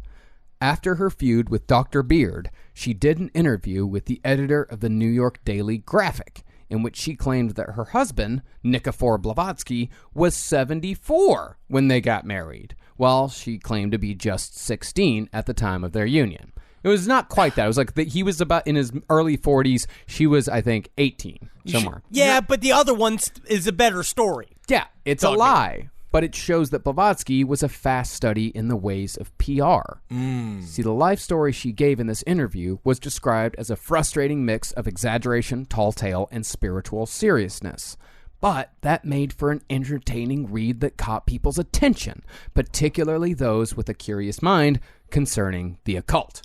After her feud with Dr. Beard, she did an interview with the editor of the New York Daily Graphic, in which she claimed that her husband, Nikifor Blavatsky, was 74 when they got married, while she claimed to be just 16 at the time of their union. It was not quite that. It was like he was about in his early 40s. She was, I think, 18 somewhere. Yeah, but the other one is a better story. Yeah, it's a lie. But it shows that Blavatsky was a fast study in the ways of PR. See, the life story she gave in this interview was described as a frustrating mix of exaggeration, tall tale, and spiritual seriousness. But that made for an entertaining read that caught people's attention, particularly those with a curious mind concerning the occult.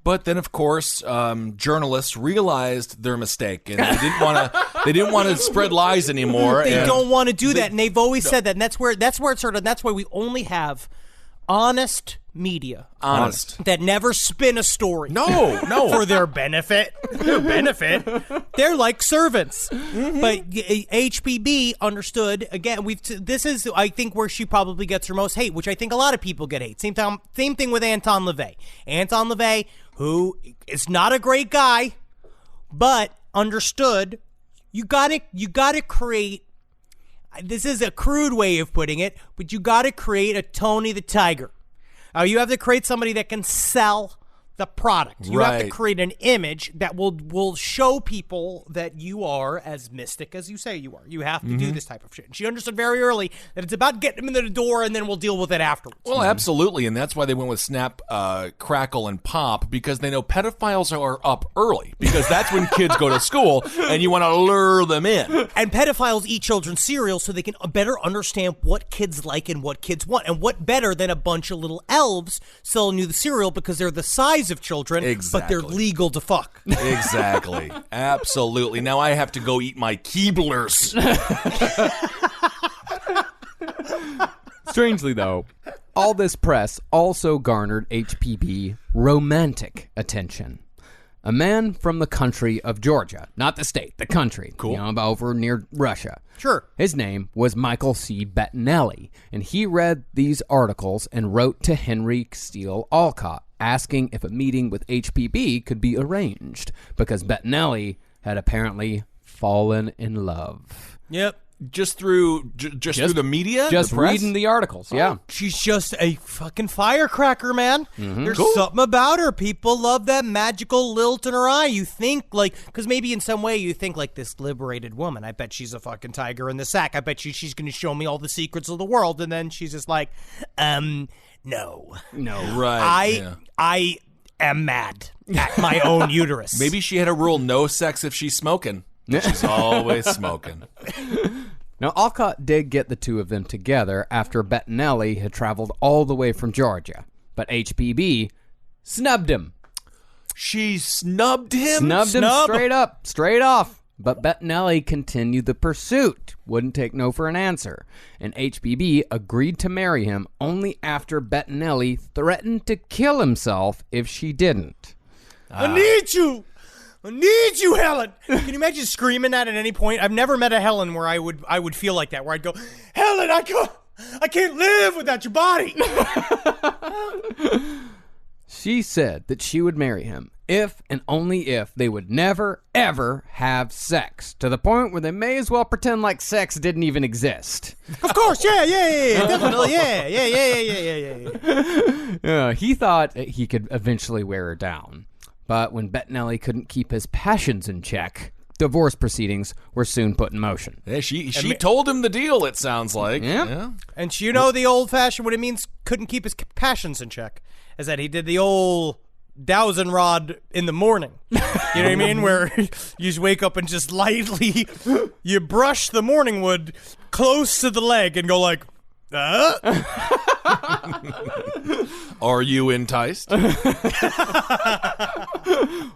But then, of course, journalists realized their mistake, and they didn't want to spread lies anymore. They don't want to do that, and they've always said that. And that's why we only have honest media, that never spin a story. No, for their benefit. They're like servants. But HPB understood. Again, this is, I think, where she probably gets her most hate, which I think a lot of people get hate. Same thing with Anton LaVey. Anton LaVey, who is not a great guy, but understood. You gotta create. This is a crude way of putting it, but you gotta create a Tony the Tiger. You have to create somebody that can sell the product. You have to create an image that will show people that you are as mystic as you say you are. You have to do this type of shit. And she understood very early that it's about getting them in the door, and then we'll deal with it afterwards. Well, absolutely, and that's why they went with Snap, Crackle, and Pop, because they know pedophiles are up early, because that's when kids go to school, and you want to lure them in. And pedophiles eat children's cereal so they can better understand what kids like and what kids want. And what better than a bunch of little elves selling you the cereal because they're the size of children, but they're legal to fuck. Exactly. Absolutely. Now I have to go eat my Keeblers. Strangely, though, all this press also garnered HPB romantic attention. A man from the country of Georgia, not the state, the country, cool. Over near Russia. Sure. His name was Michael C. Bettinelli, and he read these articles and wrote to Henry Steele Olcott, asking if a meeting with HPB could be arranged, because Bettinelli had apparently fallen in love. Yep. Just through the media? Just the press? reading the articles, yeah. She's just a fucking firecracker, man. There's Cool. something about her. People love that magical lilt in her eye. You think, because maybe in some way you think, this liberated woman. I bet she's a fucking tiger in the sack. I bet she's going to show me all the secrets of the world. And then she's just like, no. Right. I am mad at my own uterus. Maybe she had a rule, no sex if she's smoking. She's always smoking. Now, Olcott did get the two of them together after Bettinelli had traveled all the way from Georgia, but HPB snubbed him. She snubbed him? Snubbed him straight off. But Bettinelli continued the pursuit, wouldn't take no for an answer, and HPB agreed to marry him only after Bettinelli threatened to kill himself if she didn't. I need you, Helen. Can you imagine screaming that at any point? I've never met a Helen where I would feel like that, where I'd go, Helen, I can't live without your body. She said that she would marry him if and only if they would never, ever have sex, to the point where they may as well pretend like sex didn't even exist. Of course, yeah, definitely, yeah. He thought he could eventually wear her down. But when Bettinelli couldn't keep his passions in check, divorce proceedings were soon put in motion. Yeah, she told him the deal, it sounds like. Yeah. And you know the old-fashioned, what it means, couldn't keep his passions in check, is that he did the old dowsing rod in the morning. You know what I mean? Where you just wake up and just lightly, you brush the morning wood close to the leg and go like, Are you enticed?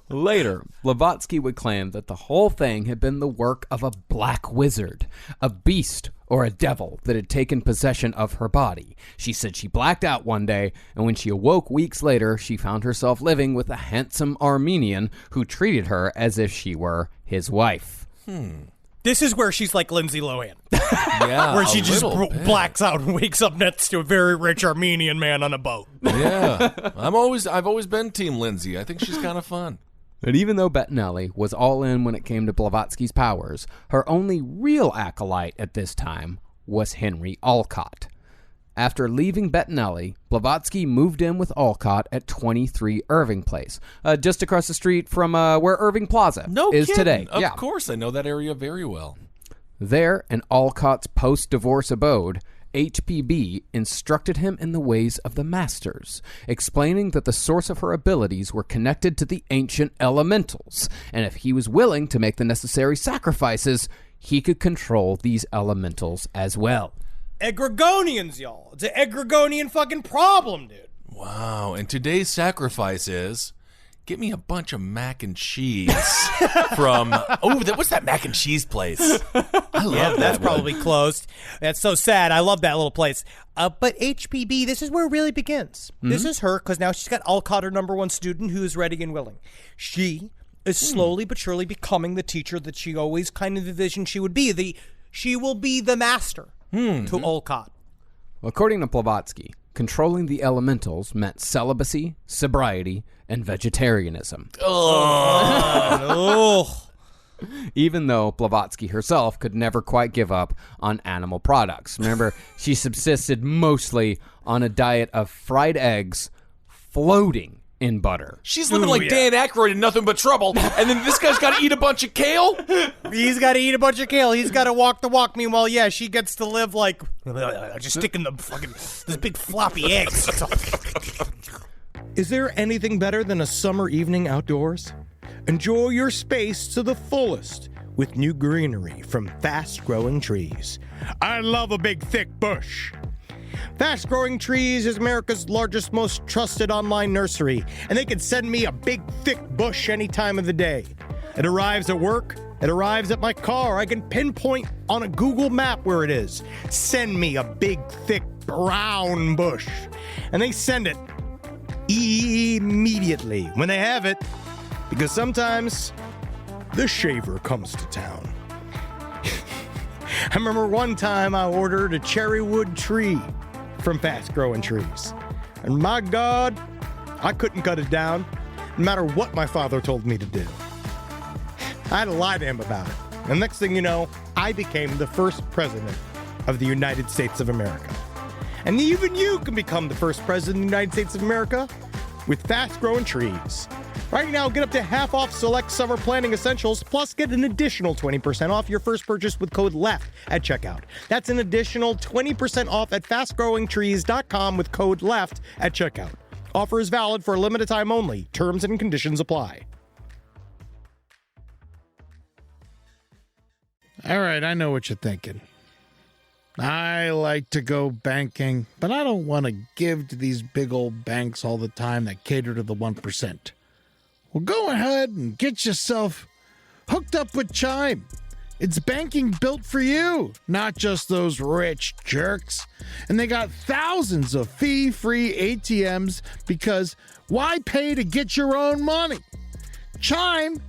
Later, Blavatsky would claim that the whole thing had been the work of a black wizard, a beast or a devil that had taken possession of her body. She said she blacked out one day, and when she awoke weeks later, she found herself living with a handsome Armenian who treated her as if she were his wife. This is where she's like Lindsay Lohan. Yeah, Where she just bit. blacks out and wakes up next to a very rich Armenian man on a boat. Yeah, I've always been Team Lindsay. I think she's kind of fun. And even though Bettinelli was all in when it came to Blavatsky's powers, her only real acolyte at this time was Henry Olcott. After leaving Bettinelli, Blavatsky moved in with Olcott at 23 Irving Place, just across the street from where Irving Plaza is kidding. today. Of course, I know that area very well. There, in Olcott's post-divorce abode, HPB instructed him in the ways of the masters, explaining that the source of her abilities were connected to the ancient elementals, and if he was willing to make the necessary sacrifices, he could control these elementals as well. Egregonians, y'all. It's an Egregonian fucking problem, dude. Wow, and today's sacrifice is... Get me a bunch of mac and cheese from... what's that mac and cheese place? I love that. That's one. probably closed. That's so sad. I love that little place. But HPB, this is where it really begins. This is her, because now she's got Olcott, her number one student, who is ready and willing. She is slowly but surely becoming the teacher that she always kind of envisioned she would be. She will be the master to Olcott. According to Blavatsky, controlling the elementals meant celibacy, sobriety, and vegetarianism. Even though Blavatsky herself could never quite give up on animal products. Remember, she subsisted mostly on a diet of fried eggs floating in butter. She's living like Dan Aykroyd in Nothing But Trouble, and then this guy's got to eat a bunch of kale? He's got to eat a bunch of kale. He's got to walk the walk. Meanwhile, she gets to live like just sticking the fucking this big floppy eggs. Is there anything better than a summer evening outdoors? Enjoy your space to the fullest with new greenery from Fast Growing Trees. I love a big, thick bush. Fast Growing Trees is America's largest, most trusted online nursery, and they can send me a big, thick bush any time of the day. It arrives at work. It arrives at my car. I can pinpoint on a Google map where it is. Send me a big, thick, brown bush. And they send it immediately when they have it, because sometimes the shaver comes to town. I remember one time I ordered a cherry wood tree from Fast Growing Trees, and my God, I couldn't cut it down no matter what my father told me to do. I had to lie to him about it, and next thing you know, I became the first president of the United States of America. And even you can become the first president of the United States of America with Fast Growing Trees. Right now, get up to half off select summer planting essentials, plus get an additional 20% off your first purchase with code LEFT at checkout. That's an additional 20% off at fastgrowingtrees.com with code LEFT at checkout. Offer is valid for a limited time only. Terms and conditions apply. All right, I know what you're thinking. I like to go banking, but I don't want to give to these big old banks all the time that cater to the 1%. Well, go ahead and get yourself hooked up with Chime. It's banking built for you, not just those rich jerks. And they got thousands of fee-free ATMs because why pay to get your own money? Chime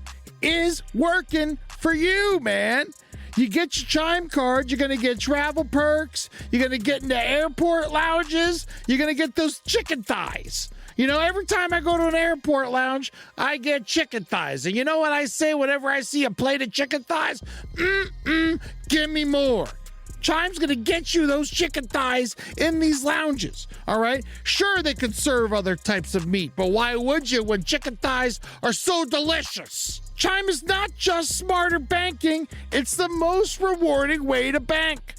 is working for you, man. You get your Chime card, you're going to get travel perks, you're going to get into airport lounges, you're going to get those chicken thighs. You know, every time I go to an airport lounge, I get chicken thighs. And you know what I say whenever I see a plate of chicken thighs? Give me more. Chime's going to get you those chicken thighs in these lounges, all right? Sure, they could serve other types of meat, but why would you when chicken thighs are so delicious? Chime is not just smarter banking, it's the most rewarding way to bank.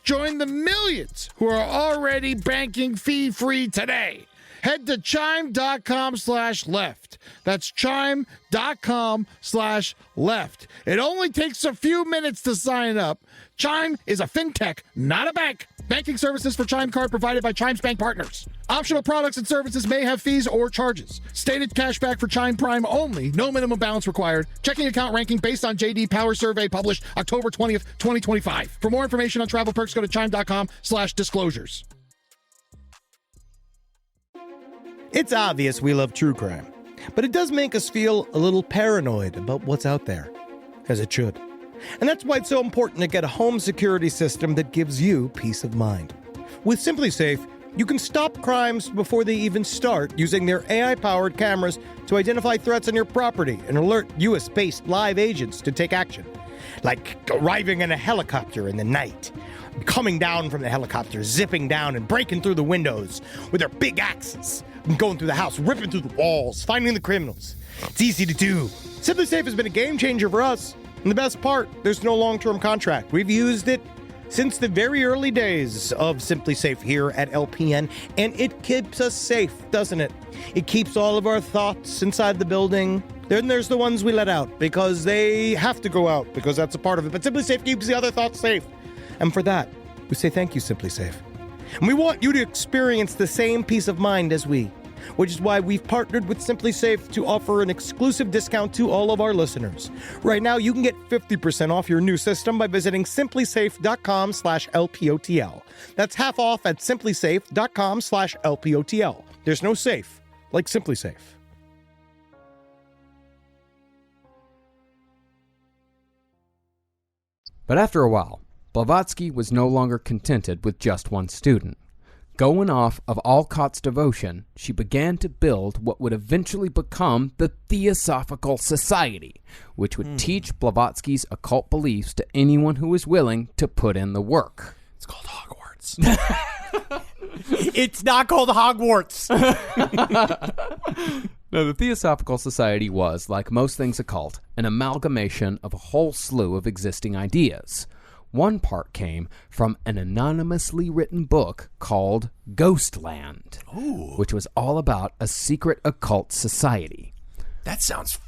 Join the millions who are already banking fee-free today. head to chime.com/left. That's chime.com/left. It only takes a few minutes to sign up. Chime is a fintech, not a bank. Banking services for Chime Card provided by Chime's bank partners. Optional products and services may have fees or charges. Stated cashback for Chime Prime only. No minimum balance required. Checking account ranking based on JD Power Survey published October 20th, 2025. For more information on travel perks, go to chime.com/disclosures. It's obvious we love true crime, but it does make us feel a little paranoid about what's out there, as it should. And that's why it's so important to get a home security system that gives you peace of mind. With SimpliSafe, you can stop crimes before they even start using their AI-powered cameras to identify threats on your property and alert US-based live agents to take action. Like arriving in a helicopter in the night, coming down from the helicopter, zipping down and breaking through the windows with their big axes, and going through the house, ripping through the walls, finding the criminals. It's easy to do. SimpliSafe has been a game changer for us. And the best part, there's no long-term contract. We've used it since the very early days of SimpliSafe here at LPN, and it keeps us safe, doesn't it? It keeps all of our thoughts inside the building. Then there's the ones we let out because they have to go out because that's a part of it. But SimpliSafe keeps the other thoughts safe. And for that, we say thank you, SimpliSafe. And we want you to experience the same peace of mind as we, which is why we've partnered with SimpliSafe to offer an exclusive discount to all of our listeners. Right now, you can get 50% off your new system by visiting simplisafe.com/LPOTL. That's half off at simplisafe.com/LPOTL. There's no safe like SimpliSafe. But after a while, Blavatsky was no longer contented with just one student. Going off of Olcott's devotion, she began to build what would eventually become the Theosophical Society, which would teach Blavatsky's occult beliefs to anyone who was willing to put in the work. It's called Hogwarts. It's not called Hogwarts. Now, the Theosophical Society was, like most things occult, an amalgamation of a whole slew of existing ideas. One part came from an anonymously written book called Ghostland, which was all about a secret occult society. That sounds...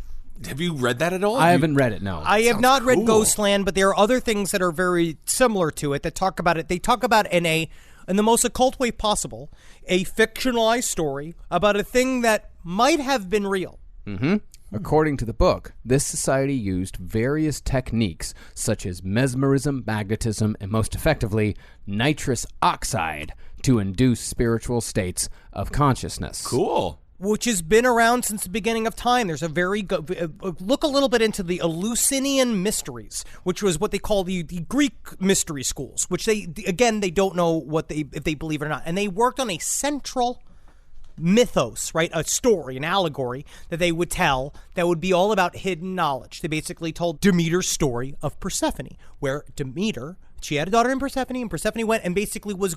Have you read that at all? I haven't read it, no. I have not read cool. Ghostland, but there are other things that are very similar to it that talk about it. They talk about in the most occult way possible, a fictionalized story about a thing that might have been real. Mm-hmm. According to the book, this society used various techniques such as mesmerism, magnetism, and most effectively, nitrous oxide to induce spiritual states of consciousness. Cool. Which has been around since the beginning of time. There's a look a little bit into the Eleusinian mysteries, which was what they call the Greek mystery schools, which they don't know if they believe it or not. And they worked on a central mythos, right? A story, an allegory that they would tell that would be all about hidden knowledge. They basically told Demeter's story of Persephone, where Demeter, she had a daughter in Persephone, and Persephone went and basically was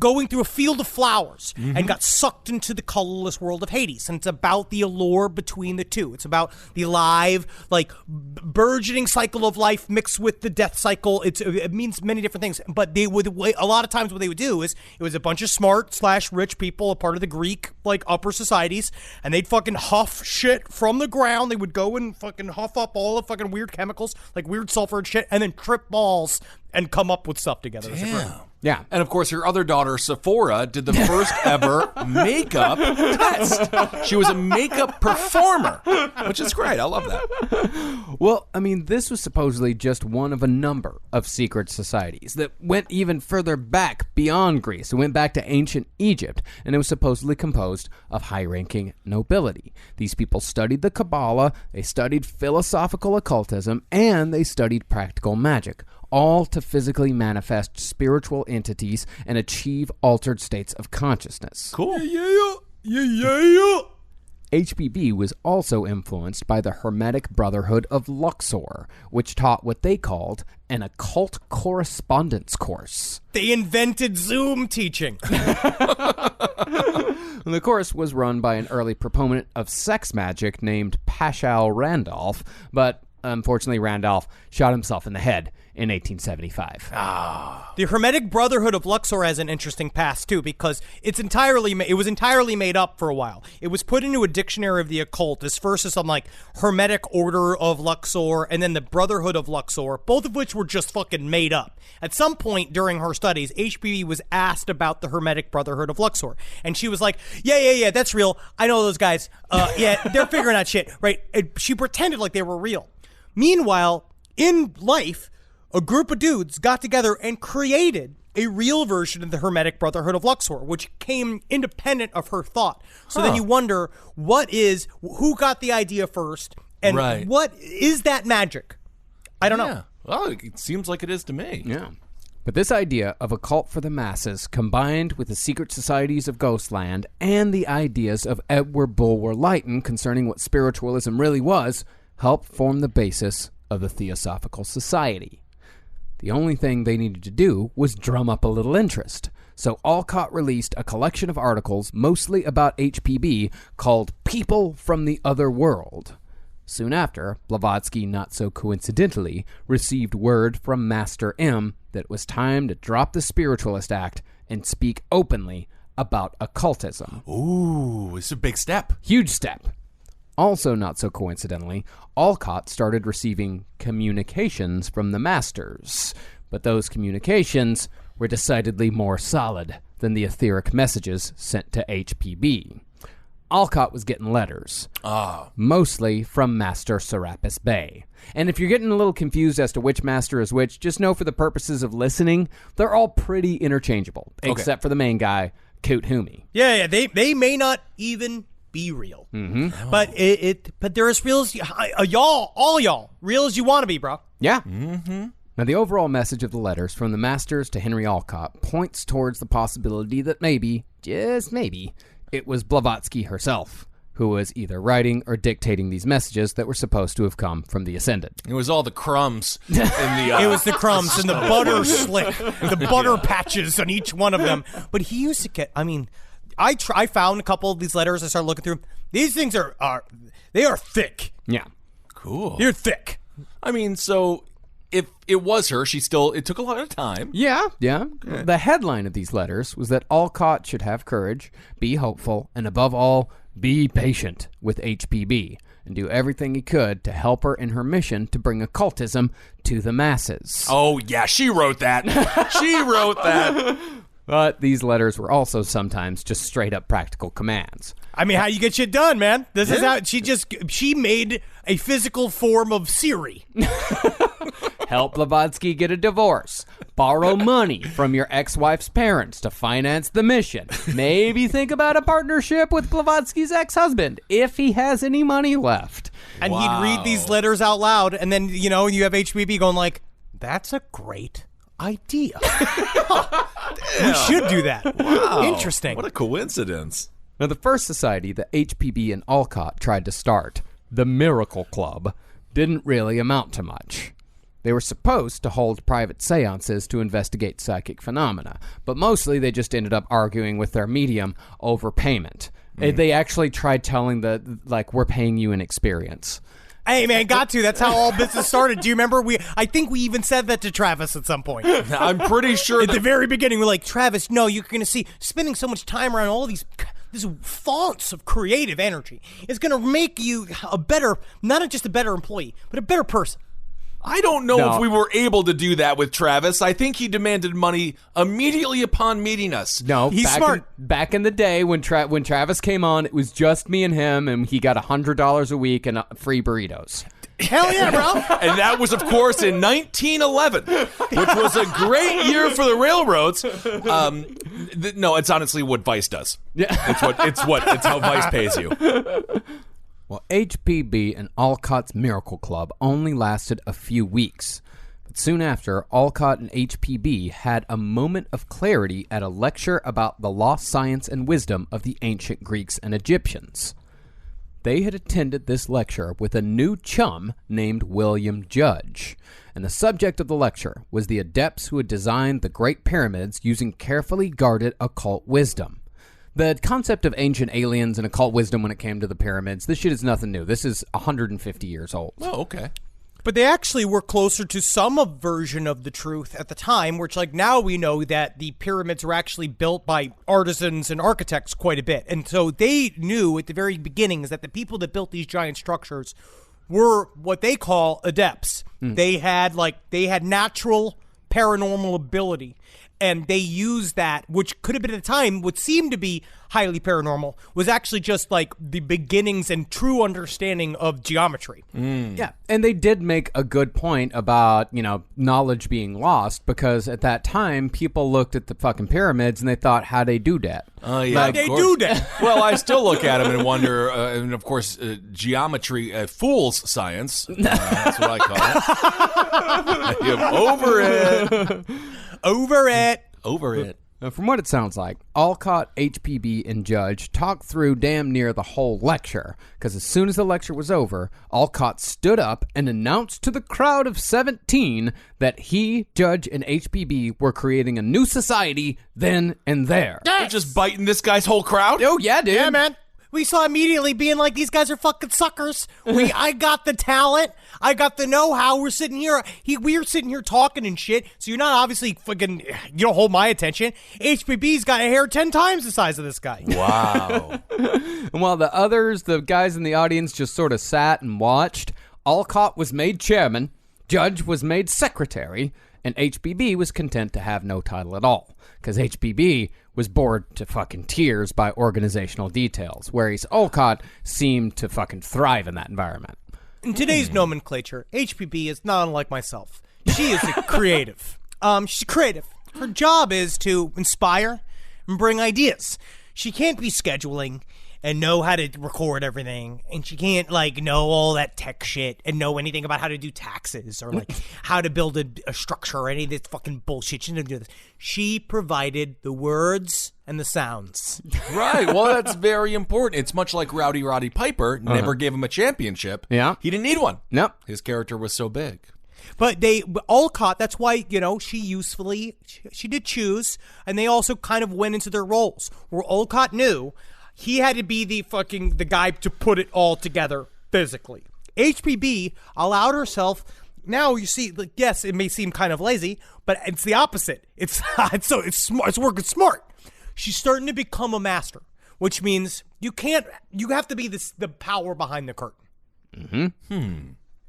going through a field of flowers and got sucked into the colorless world of Hades. And it's about the allure between the two. It's about the live, burgeoning cycle of life mixed with the death cycle. It means many different things. But a lot of times what they would do is it was a bunch of smart/rich people, a part of the Greek upper societies, and they'd fucking huff shit from the ground. They would go and fucking huff up all the fucking weird chemicals, like weird sulfur and shit, and then trip balls and come up with stuff together. Damn. Yeah. And of course, your other daughter, Sephora, did the first ever makeup test. She was a makeup performer, which is great. I love that. Well, I mean, this was supposedly just one of a number of secret societies that went even further back beyond Greece. It went back to ancient Egypt, and it was supposedly composed of high-ranking nobility. These people studied the Kabbalah, they studied philosophical occultism, and they studied practical magic, all to physically manifest spiritual entities and achieve altered states of consciousness. Cool. HPB was also influenced by the Hermetic Brotherhood of Luxor, which taught what they called an occult correspondence course. They invented Zoom teaching. And the course was run by an early proponent of sex magic named Paschal Randolph, but unfortunately, Randolph shot himself in the head in 1875. The Hermetic Brotherhood of Luxor has an interesting past, too, because it was entirely made up for a while. It was put into a dictionary of the occult as first as some, Hermetic Order of Luxor, and then the Brotherhood of Luxor, both of which were just fucking made up. At some point during her studies, HPB was asked about the Hermetic Brotherhood of Luxor, and she was like, yeah, that's real. I know those guys. Yeah, they're figuring out shit, right? She pretended like they were real. Meanwhile, in life, a group of dudes got together and created a real version of the Hermetic Brotherhood of Luxor, which came independent of her thought. So then you wonder, who got the idea first, and what is that magic? I don't know. Well, it seems like it is to me. Yeah. But this idea of a cult for the masses, combined with the secret societies of Ghostland and the ideas of Edward Bulwer Lytton concerning what spiritualism really was, helped form the basis of the Theosophical Society. The only thing they needed to do was drum up a little interest. So Olcott released a collection of articles, mostly about HPB, called People from the Other World. Soon after, Blavatsky, not so coincidentally, received word from Master M that it was time to drop the Spiritualist Act and speak openly about occultism. Ooh, it's a big step. Huge step. Also, not so coincidentally, Olcott started receiving communications from the Masters, but those communications were decidedly more solid than the etheric messages sent to HPB. Olcott was getting letters, mostly from Master Serapis Bey. And if you're getting a little confused as to which master is which, just know for the purposes of listening, they're all pretty interchangeable, except for the main guy, Koot Humi. Yeah, they may not even be real. Mm-hmm. But they're as real as all y'all, real as you want to be, bro. Yeah. Mm-hmm. Now, the overall message of the letters from the Masters to Henry Olcott points towards the possibility that maybe, just maybe, it was Blavatsky herself who was either writing or dictating these messages that were supposed to have come from the Ascendant. It was all the crumbs in the... It was the crumbs and the butter slick, the butter patches on each one of them. But he used to get, I found a couple of these letters. I started looking through them. These things are thick. Yeah. Cool. They're thick. So if it was her, it took a lot of time. Yeah. The headline of these letters was that Olcott should have courage, be hopeful, and above all, be patient with HPB, and do everything he could to help her in her mission to bring occultism to the masses. Oh, yeah, she wrote that. But these letters were also sometimes just straight-up practical commands. How you get shit done, man. This is how she made a physical form of Siri. Help Blavatsky get a divorce. Borrow money from your ex-wife's parents to finance the mission. Maybe think about a partnership with Blavatsky's ex-husband, if he has any money left. And he'd read these letters out loud, and then, you have HBB going like, that's a great idea. We should do that. Wow. Interesting. What a coincidence. Now, the first society that HPB and Olcott tried to start, the Miracle Club, didn't really amount to much. They were supposed to hold private seances to investigate psychic phenomena, but mostly they just ended up arguing with their medium over payment. They actually tried telling we're paying you an experience. Hey, man, got to. That's how all business started. Do you remember? I think we even said that to Travis at some point. I'm pretty sure at the very beginning, we're like, Travis, no, you're going to see spending so much time around all these fonts of creative energy is going to make you not just a better employee, but a better person. I don't know if we were able to do that with Travis. I think he demanded money immediately upon meeting us. No, he's smart. Back in the day when Travis came on, it was just me and him, and he got $100 a week and free burritos. Hell yeah, bro. And that was, of course, in 1911, which was a great year for the railroads. No, it's honestly what Vice does. Yeah. It's how Vice pays you. Well, HPB and Olcott's Miracle Club only lasted a few weeks. But soon after, Olcott and HPB had a moment of clarity at a lecture about the lost science and wisdom of the ancient Greeks and Egyptians. They had attended this lecture with a new chum named William Judge, and the subject of the lecture was the adepts who had designed the Great Pyramids using carefully guarded occult wisdom. The concept of ancient aliens and occult wisdom when it came to the pyramids, this shit is nothing new. This is 150 years old. Oh, okay. But they actually were closer to some version of the truth at the time, which like now we know that the pyramids were actually built by artisans and architects quite a bit. And so they knew at the very beginnings that the people that built these giant structures were what they call adepts. They had natural paranormal ability. And they used that, which could have been at the time what seemed to be highly paranormal, was actually just like the beginnings and true understanding of geometry. Yeah, and they did make a good point about, knowledge being lost, because at that time, people looked at the fucking pyramids and they thought, how they do that? Oh, yeah, How'd they do that? Well, I still look at them and wonder, and of course, geometry fools science. That's what I call it. Over it. Over it. From what it sounds like, Olcott, HPB, and Judge talked through damn near the whole lecture, because as soon as the lecture was over, Olcott stood up and announced to the crowd of 17 that he, Judge, and HPB were creating a new society then and there. They're just biting this guy's whole crowd? Oh, yeah, dude. Yeah, man. We saw immediately being like, these guys are fucking suckers. I got the talent. I got the know-how. We're sitting here. We're sitting here talking and shit. So you're not obviously fucking, you don't hold my attention. HPB's got a hair 10 times the size of this guy. Wow. And while the others, the guys in the audience, just sort of sat and watched, Olcott was made chairman, Judge was made secretary, and HPB was content to have no title at all, because HPB was bored to fucking tears by organizational details, whereas Olcott seemed to fucking thrive in that environment. In today's nomenclature, HPB is not unlike myself. She is a creative. She's creative. Her job is to inspire and bring ideas. She can't be scheduling and know how to record everything, and she can't know all that tech shit and know anything about how to do taxes or how to build a structure or any of this fucking bullshit. She didn't do this. She provided the words and the sounds. Right. Well, that's very important. It's much like Rowdy Roddy Piper never gave him a championship. Yeah. He didn't need one. Nope. His character was so big. But Olcott, that's why, she did choose, and they also kind of went into their roles, where Olcott knew he had to be the guy to put it all together physically. HPB allowed herself. Now you see, yes, it may seem kind of lazy, but it's the opposite. It's smart. It's working smart. She's starting to become a master, which means you have to be the power behind the curtain.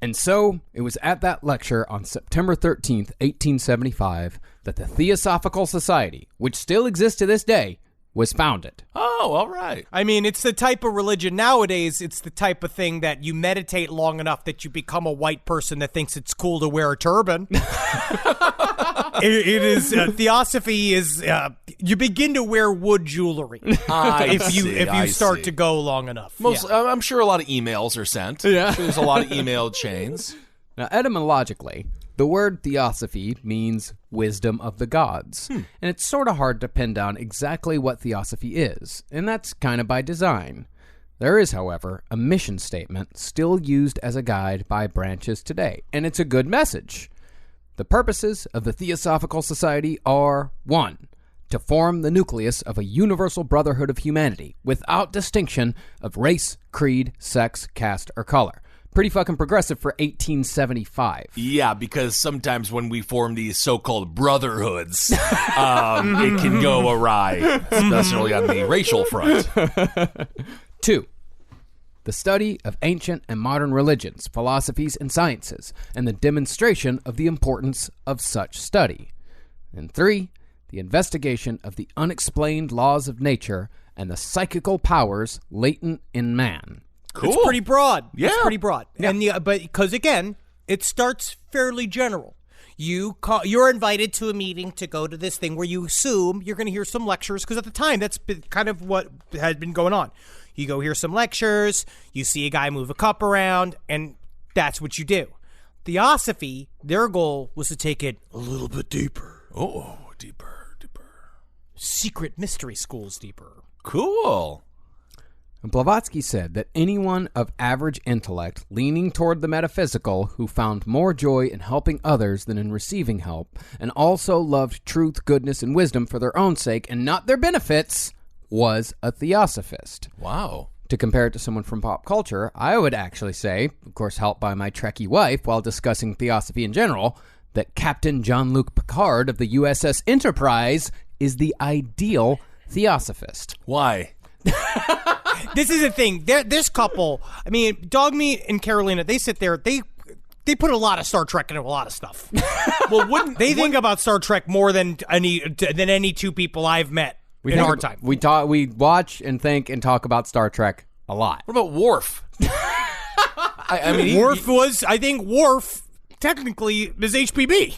And so, it was at that lecture on September 13th, 1875, that the Theosophical Society, which still exists to this day, was founded. Oh, all right. I mean, it's the type of religion nowadays, it's the type of thing that you meditate long enough that you become a white person that thinks it's cool to wear a turban. It is, theosophy is, you begin to wear wood jewelry if you start to go long enough. I'm sure a lot of emails are sent. Yeah. I'm sure there's a lot of email chains. Now, etymologically, the word theosophy means wisdom of the gods, and it's sort of hard to pin down exactly what theosophy is, and that's kind of by design. There is, however, a mission statement still used as a guide by branches today, and it's a good message. The purposes of the Theosophical Society are 1. To form the nucleus of a universal brotherhood of humanity without distinction of race, creed, sex, caste, or color. Pretty fucking progressive for 1875. Yeah, because sometimes when we form these so-called brotherhoods, it can go awry, especially on the racial front. 2. The study of ancient and modern religions, philosophies, and sciences, and the demonstration of the importance of such study. And 3. The investigation of the unexplained laws of nature and the psychical powers latent in man. Cool. It's pretty broad. Yeah. It's pretty broad. Yeah. But because, again, it starts fairly general. You're invited to a meeting to go to this thing where you assume you're going to hear some lectures, because at the time, that's kind of what had been going on. You go hear some lectures, you see a guy move a cup around, and that's what you do. Theosophy, their goal was to take it a little bit deeper. Oh, deeper. Secret mystery schools deeper. Cool. Blavatsky said that anyone of average intellect leaning toward the metaphysical who found more joy in helping others than in receiving help, and also loved truth, goodness, and wisdom for their own sake and not their benefits, was a theosophist. Wow. To compare it to someone from pop culture, I would actually say, of course helped by my Trekkie wife while discussing theosophy in general, that Captain Jean-Luc Picard of the USS Enterprise is the ideal theosophist. Why? This is the thing. This couple, I mean, Dogmeat and Carolina, they sit there, they put a lot of Star Trek into a lot of stuff. Well, they think about Star Trek more than any two people I've met in our time. We watch and think and talk about Star Trek a lot. What about Worf? I mean, I think Worf technically is HPB.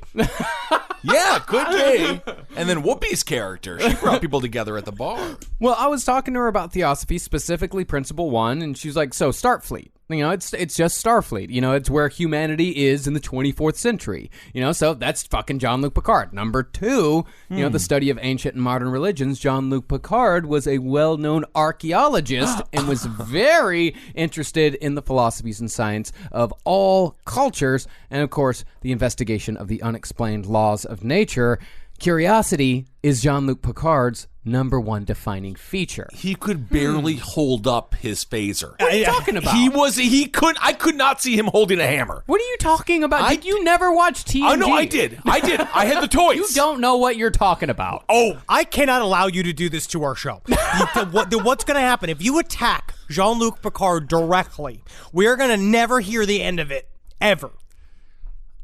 Yeah, could be. And then Whoopi's character, she brought people together at the bar. Well, I was talking to her about theosophy, specifically Principle 1, and she was like, so Starfleet. You know, it's just Starfleet. You know, it's where humanity is in the 24th century. You know, so that's fucking Jean-Luc Picard. Number 2, you know, the study of ancient and modern religions. Jean-Luc Picard was a well-known archaeologist and was very interested in the philosophies and science of all cultures, and of course, the investigation of the unexplained laws of nature. Curiosity is Jean-Luc Picard's number 1 defining feature. He could barely hold up his phaser. What are you talking about? I could not see him holding a hammer. What are you talking about? Did you never watch TNG? Oh, no, I did. I had the toys. You don't know what you're talking about. Oh, I cannot allow you to do this to our show. What's going to happen if you attack Jean-Luc Picard directly? We're going to never hear the end of it, ever.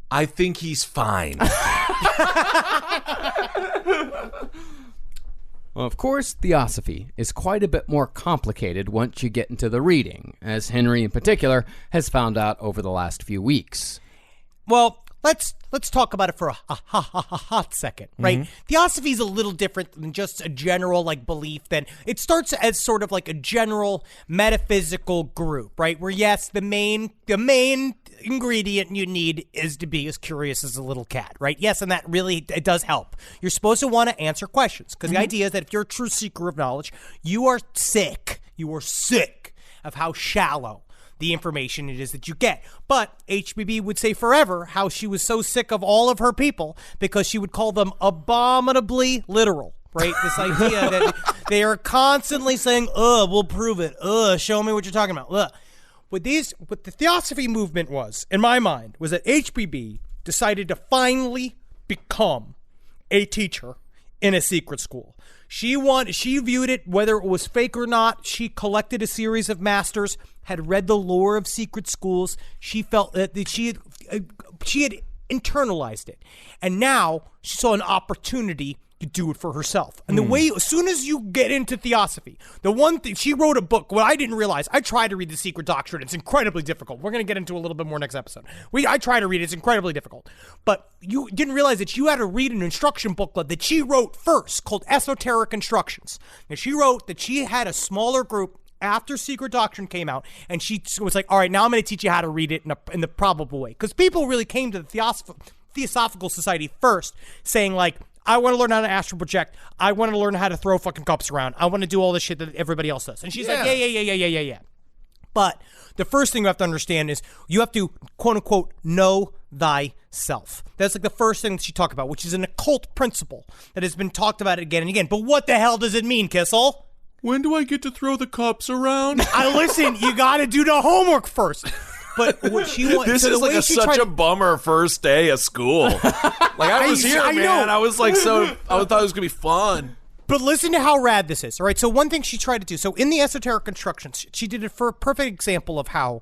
I think he's fine. Well, of course, theosophy is quite a bit more complicated once you get into the reading, as Henry in particular has found out over the last few weeks. Well, let's talk about it for a hot second, right? Mm-hmm. Theosophy is a little different than just a general like belief. It starts as sort of like a general metaphysical group, right? Where yes, the main ingredient you need is to be as curious as a little cat, right? Yes, and that really, it does help. You're supposed to want to answer questions, because the idea is that if you're a true seeker of knowledge, you are sick of how shallow the information it is that you get. But HBB would say forever how she was so sick of all of her people because she would call them abominably literal. Right? This idea that they are constantly saying, we'll prove it. Show me what you're talking about. What the theosophy movement was, in my mind, was that HBB decided to finally become a teacher in a secret school. She viewed it, whether it was fake or not. She collected a series of masters, had read the lore of secret schools. She felt that she had internalized it. And now she saw an opportunity to do it for herself. And the way, as soon as you get into theosophy, the one thing, she wrote a book, what I didn't realize, I tried to read The Secret Doctrine. It's incredibly difficult. We're going to get into a little bit more next episode. I tried to read it. It's incredibly difficult. But you didn't realize that you had to read an instruction booklet that she wrote first called Esoteric Instructions. And she wrote that she had a smaller group after Secret Doctrine came out, and she was like, all right, now I'm going to teach you how to read it in the probable way. Because people really came to the Theosophical Society first saying, like, I want to learn how to astral project. I want to learn how to throw fucking cups around. I want to do all this shit that everybody else does. And she's like, yeah. But the first thing you have to understand is you have to, quote unquote, know thyself. That's like the first thing that she talked about, which is an occult principle that has been talked about again and again. But what the hell does it mean, Kissel? When do I get to throw the cups around? Listen, you got to do the homework first. But what she wants, this is like such a bummer first day of school. Like I was here, man. I was like, I thought it was gonna be fun. But listen to how rad this is. All right. So one thing she tried to do. So in the Esoteric Instructions, she did it for a perfect example of how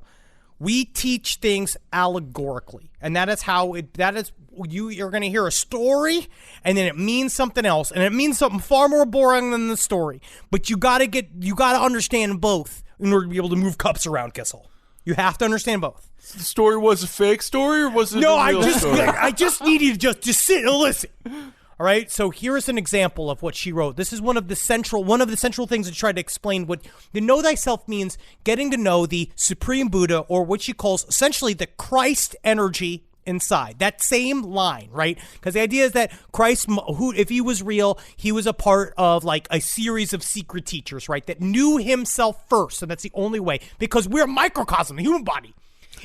we teach things allegorically, and that is how you're going to hear a story, and then it means something else, and it means something far more boring than the story. But you got to understand both in order to be able to move cups around, Kissel. You have to understand both. The story was a fake story, or was it a real story? I just need you to just sit and listen. All right, so here's an example of what she wrote. This is one of the central things that she tried to explain. What the know thyself means: getting to know the Supreme Buddha, or what she calls essentially the Christ energy inside. That same line, right? Because the idea is that Christ, who, if he was real, he was a part of like a series of secret teachers, right? That knew himself first, and that's the only way. Because we're a microcosm. The human body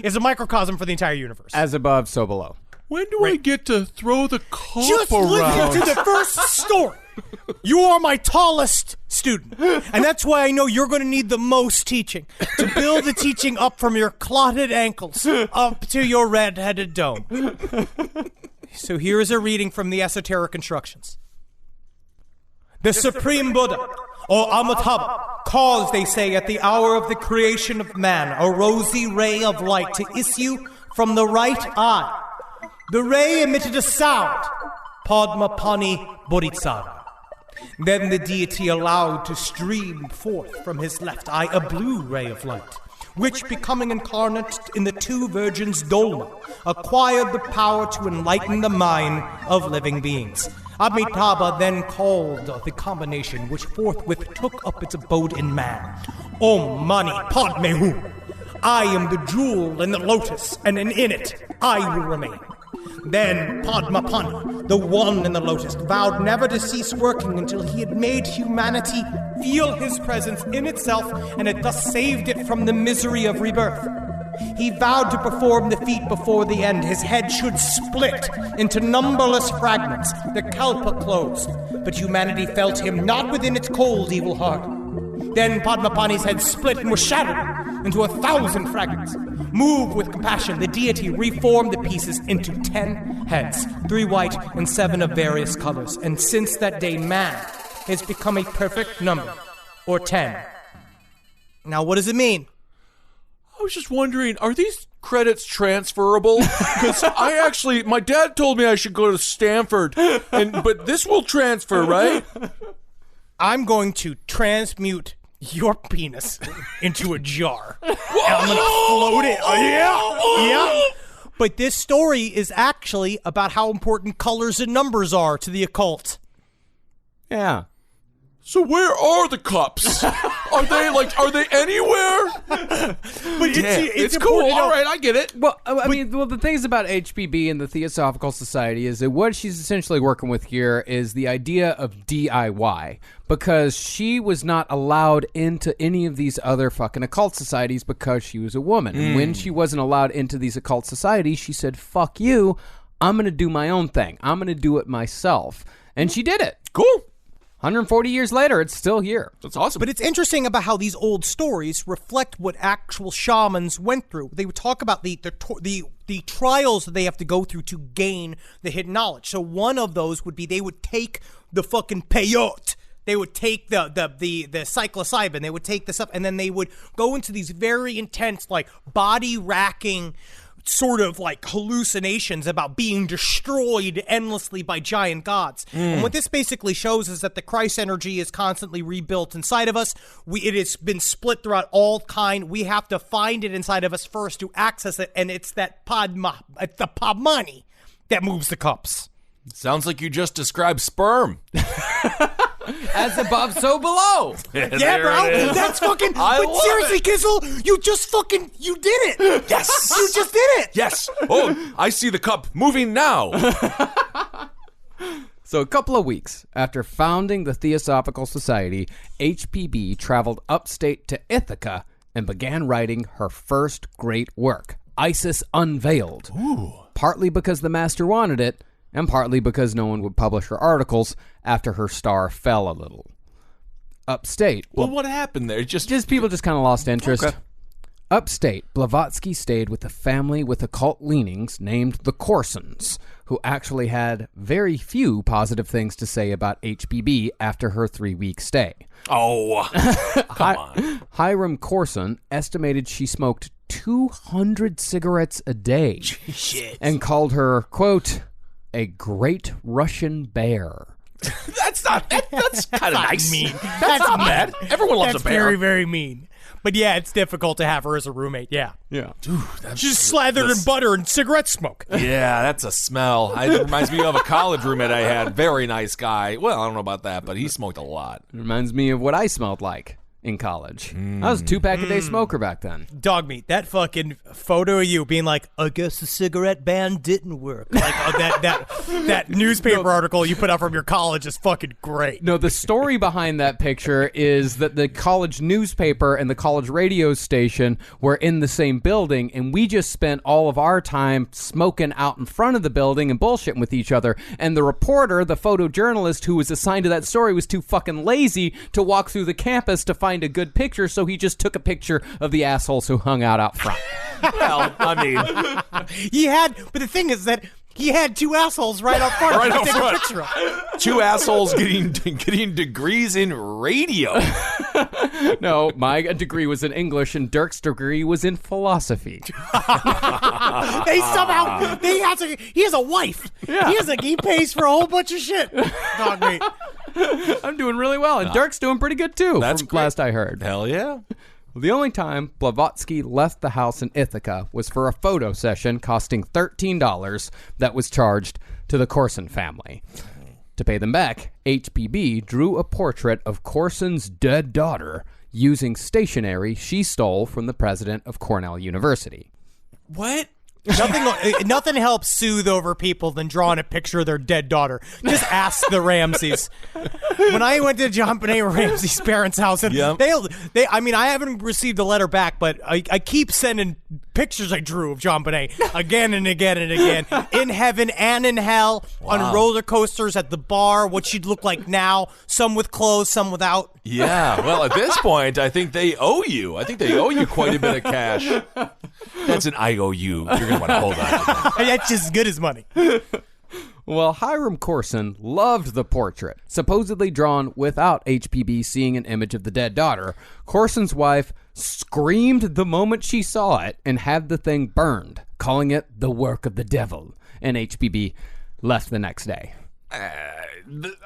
is a microcosm for the entire universe. As above, so below. When do I get to throw the cup Just around? listen to the first story. You are my tallest student, and that's why I know you're going to need the most teaching to build the teaching up from your clotted ankles up to your red-headed dome. So here is a reading from the Esoteric Instructions. The Supreme Buddha, or Amitabha, caused, they say, at the hour of the creation of man, a rosy ray of light to issue from the right eye. The ray emitted a sound, Padmapani Bodhisattva. Then the deity allowed to stream forth from his left eye a blue ray of light, which, becoming incarnate in the two virgins Dolma, acquired the power to enlighten the mind of living beings. Amitabha then called the combination, which forthwith took up its abode in man. Om Mani Padme Hum. I am the jewel in the lotus, and in it I will remain. Then Padmapani, the one in the lotus, vowed never to cease working until he had made humanity feel his presence in itself and had thus saved it from the misery of rebirth. He vowed to perform the feat before the end. His head should split into numberless fragments. The kalpa closed, but humanity felt him not within its cold, evil heart. Then Padmapani's head split and was shattered into 1,000 fragments. Moved with compassion, the deity reformed the pieces into 10 heads, 3 white and 7 of various colors. And since that day, man has become a perfect number, or 10. Now, what does it mean? I was just wondering, are these credits transferable? Because my dad told me I should go to Stanford, but this will transfer, right? I'm going to transmute your penis into a jar. And I'm going to float it. Yeah. But this story is actually about how important colors and numbers are to the occult. Yeah. So where are the cups? Are they anywhere? But it's cool. All right, I get it. Well, the things about HPB and the Theosophical Society is that what she's essentially working with here is the idea of DIY, because she was not allowed into any of these other fucking occult societies because she was a woman. And when she wasn't allowed into these occult societies, she said, fuck you, I'm going to do my own thing. I'm going to do it myself. And she did it. Cool. 140 years later, it's still here. That's awesome. But it's interesting about how these old stories reflect what actual shamans went through. They would talk about the trials that they have to go through to gain the hidden knowledge. So one of those would be they would take the fucking peyote. They would take the psilocybin. They would take the stuff, and then they would go into these very intense, like, body-racking sort of like hallucinations about being destroyed endlessly by giant gods. And what this basically shows is that the Christ energy is constantly rebuilt inside of us. It has been split throughout all kind. We have to find it inside of us first to access it, and it's the Padmani that moves the cups. Sounds like you just described sperm. As above, so below. Yeah, bro. That's fucking... But seriously, Kizzle, you did it. Yes. You just did it. Yes. Oh, I see the cup moving now. So a couple of weeks after founding the Theosophical Society, HPB traveled upstate to Ithaca and began writing her first great work, Isis Unveiled. Ooh. Partly because the master wanted it, and partly because no one would publish her articles after her star fell a little. Upstate... Well, what happened there? Just people just kind of lost interest. Okay. Upstate, Blavatsky stayed with a family with occult leanings named the Corsons, who actually had very few positive things to say about HPB after her 3-week stay. Oh, come on. Hiram Corson estimated she smoked 200 cigarettes a day. Shit. And called her, quote, a great Russian bear. That's kind of nice. Mean. That's not bad. Everyone loves a bear. Very, very mean. But yeah, it's difficult to have her as a roommate. Yeah. Yeah. Dude, She's slathered in butter and cigarette smoke. Yeah, that's a smell. It reminds me of a college roommate I had. Very nice guy. Well, I don't know about that, but he smoked a lot. It reminds me of what I smelled like. in college. I was a 2-pack-a-day smoker back then. Dog meat, that fucking photo of you being like, I guess the cigarette ban didn't work. Like that newspaper article you put out from your college is fucking great. No, the story behind that picture is that the college newspaper and the college radio station were in the same building, and we just spent all of our time smoking out in front of the building and bullshitting with each other. And the reporter, the photojournalist who was assigned to that story, was too fucking lazy to walk through the campus to find a good picture, so he just took a picture of the assholes who hung out front. Well, I mean, but the thing is that he had 2 assholes right up front. Right to up take front. A picture of. 2 assholes getting degrees in radio. No, my degree was in English and Dirk's degree was in philosophy. He has a wife. Yeah. He pays for a whole bunch of shit. Dog meat. I'm doing really well, and Dirk's doing pretty good too. That's from great. last I heard. Hell yeah. The only time Blavatsky left the house in Ithaca was for a photo session costing $13 that was charged to the Corson family. To pay them back, HPB drew a portrait of Corson's dead daughter using stationery she stole from the president of Cornell University. What? Nothing helps soothe over people than drawing a picture of their dead daughter. Just ask the Ramseys. When I went to John Benet Ramsey's parents' house, and I haven't received a letter back, but I keep sending pictures I drew of John Benet again and again and again, in heaven and in hell, on roller coasters, at the bar, what she'd look like now, some with clothes, some without. Yeah, well, at this point, I think they owe you. I think they owe you quite a bit of cash. That's an IOU. You're going to want to hold on to that. That's just as good as money. Well, Hiram Corson loved the portrait, supposedly drawn without HPB seeing an image of the dead daughter. Corson's wife screamed the moment she saw it and had the thing burned, calling it the work of the devil, and HPB left the next day.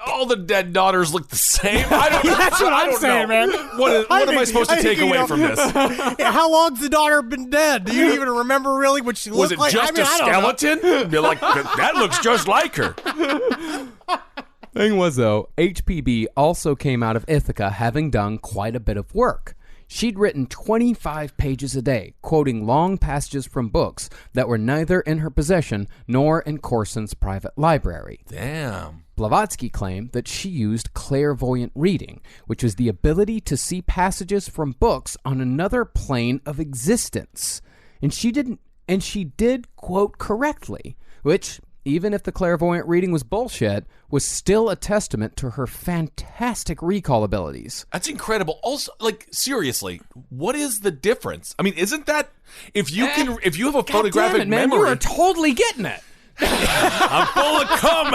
All the dead daughters look the same. I don't know. That's what I'm saying, man. What am I supposed to take away from this? How long's the daughter been dead? Do you even remember really what she looked like? Was it just a skeleton? Be like, that looks just like her. Thing was, though, HPB also came out of Ithaca having done quite a bit of work. She'd written 25 pages a day, quoting long passages from books that were neither in her possession nor in Corson's private library. Damn. Blavatsky claimed that she used clairvoyant reading, which was the ability to see passages from books on another plane of existence. And she did quote correctly, which, even if the clairvoyant reading was bullshit, was still a testament to her fantastic recall abilities. That's incredible. Also, like, seriously, what is the difference? I mean, isn't that if you have a photographic memory, you are totally getting it. I'm full of cum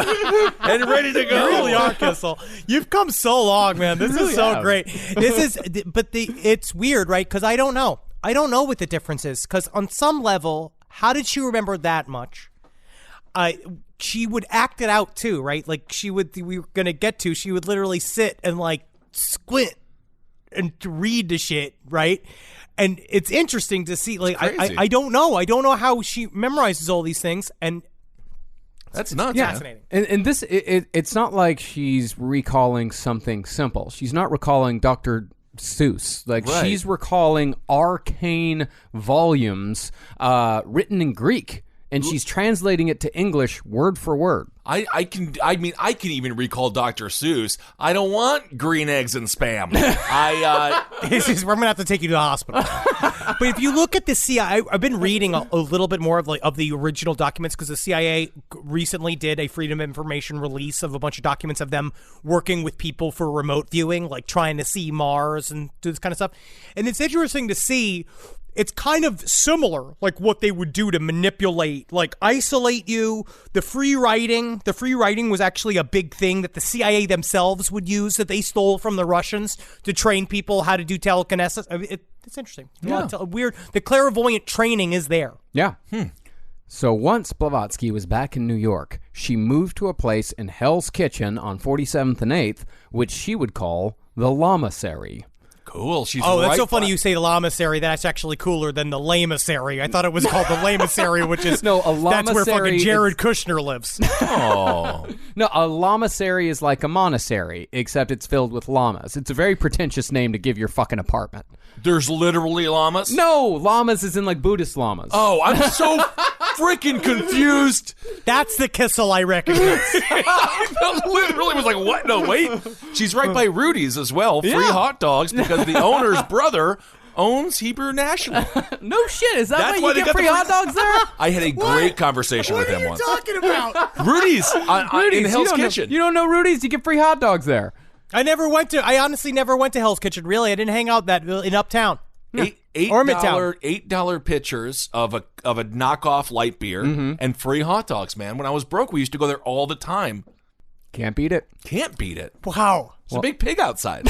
and ready to go. You really are, Kissel. You've come so long, man. This is so great. It's weird, right? Because I don't know. I don't know what the difference is. Because on some level, how did she remember that much? She would act it out too, right? Like she would literally sit and like squint and read the shit, right? And it's interesting to see, like, I don't know how she memorizes all these things, and that's nuts. Yeah. Fascinating. And this, it's not like she's recalling something simple. She's not recalling Dr. Seuss. Like, right. She's recalling arcane volumes written in Greek. And she's translating it to English word for word. I can even recall Dr. Seuss. I don't want green eggs and spam. We're gonna have to take you to the hospital. But if you look at the CIA, I've been reading a little bit more of the original documents, because the CIA recently did a Freedom of Information release of a bunch of documents of them working with people for remote viewing, like trying to see Mars and do this kind of stuff. And it's interesting to see. It's kind of similar, like what they would do to manipulate, like isolate you. The free writing was actually a big thing that the CIA themselves would use, that they stole from the Russians to train people how to do telekinesis. I mean, it's interesting. Yeah. Weird. The clairvoyant training is there. Yeah. So once Blavatsky was back in New York, she moved to a place in Hell's Kitchen on 47th and 8th, which she would call the Lamasery. Cool. She's Oh, that's right so funny by- you say lamasery. That's actually cooler than the lamesary. I thought it was called the lamesary, which is No, a that's where fucking lamasery Jared Kushner lives. Oh. No, a lamasery is like a monastery, except it's filled with llamas. It's a very pretentious name to give your fucking apartment. There's literally llamas? No, llamas is in like Buddhist llamas. Oh, I'm so freaking confused. That's the Kissel I recognize. I literally was like, what? No, wait. She's right by Rudy's as well. Free hot dogs because the owner's brother owns Hebrew National. No shit, is that That's why why you they get got the free hot dogs there? I had a great conversation with him once. talking about? Rudy's in Hell's you don't Kitchen. You don't know Rudy's? You get free hot dogs there. I honestly never went to Hell's Kitchen. Really, I didn't hang out in Uptown. Or Midtown. $8 pitchers of a knockoff light beer and free hot dogs, man. When I was broke, we used to go there all the time. Can't beat it. Can't beat it. Wow. There's a big pig outside.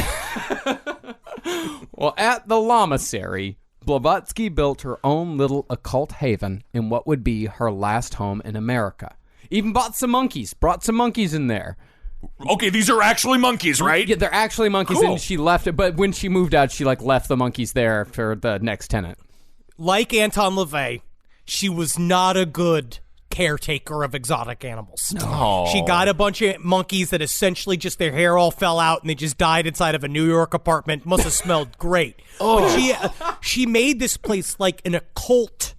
Well, at the lamasery, Blavatsky built her own little occult haven in what would be her last home in America. Even brought some monkeys in there. Okay, these are actually monkeys, right? Yeah, they're actually monkeys, Cool. and she left it. But when she moved out, she left the monkeys there for the next tenant. Like Anton LaVey, she was not a good caretaker of exotic animals. No. She got a bunch of monkeys that essentially just their hair all fell out and they just died inside of a New York apartment. Must have smelled great. But she made this place like an occult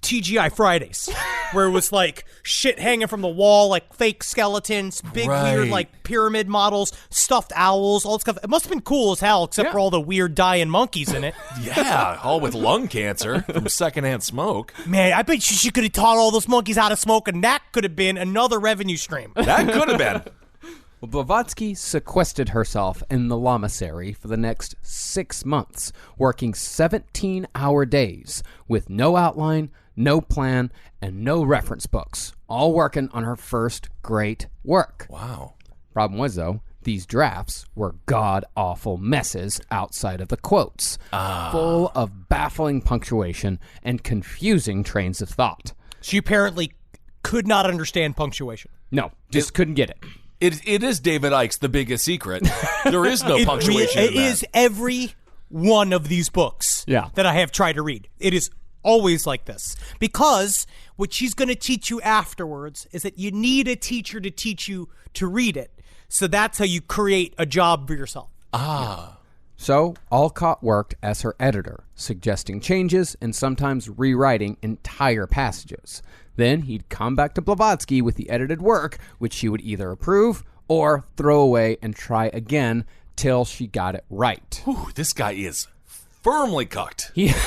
TGI Fridays, where it was like shit hanging from the wall, like fake skeletons, big weird like pyramid models, stuffed owls, all that stuff. It must have been cool as hell, except for all the weird dying monkeys in it. Yeah, all with lung cancer from secondhand smoke. Man, I bet she could have taught all those monkeys how to smoke, and that could have been another revenue stream. That could have been. Well, Blavatsky sequestered herself in the lamasery for the next 6 months, working 17-hour days with no outline, no plan, and no reference books, all working on her first great work. Wow. Problem was, though, these drafts were god-awful messes outside of the quotes, full of baffling punctuation and confusing trains of thought. She apparently could not understand punctuation. No, just couldn't get it. It is David Icke's The Biggest Secret. There is no punctuation It in that. is every one of these books that I have tried to read. It is always like this. Because what she's going to teach you afterwards is that you need a teacher to teach you to read it. So that's how you create a job for yourself. So, Olcott worked as her editor, suggesting changes and sometimes rewriting entire passages. Then he'd come back to Blavatsky with the edited work, which she would either approve or throw away and try again till she got it right. Whew, this guy is firmly cooked. He's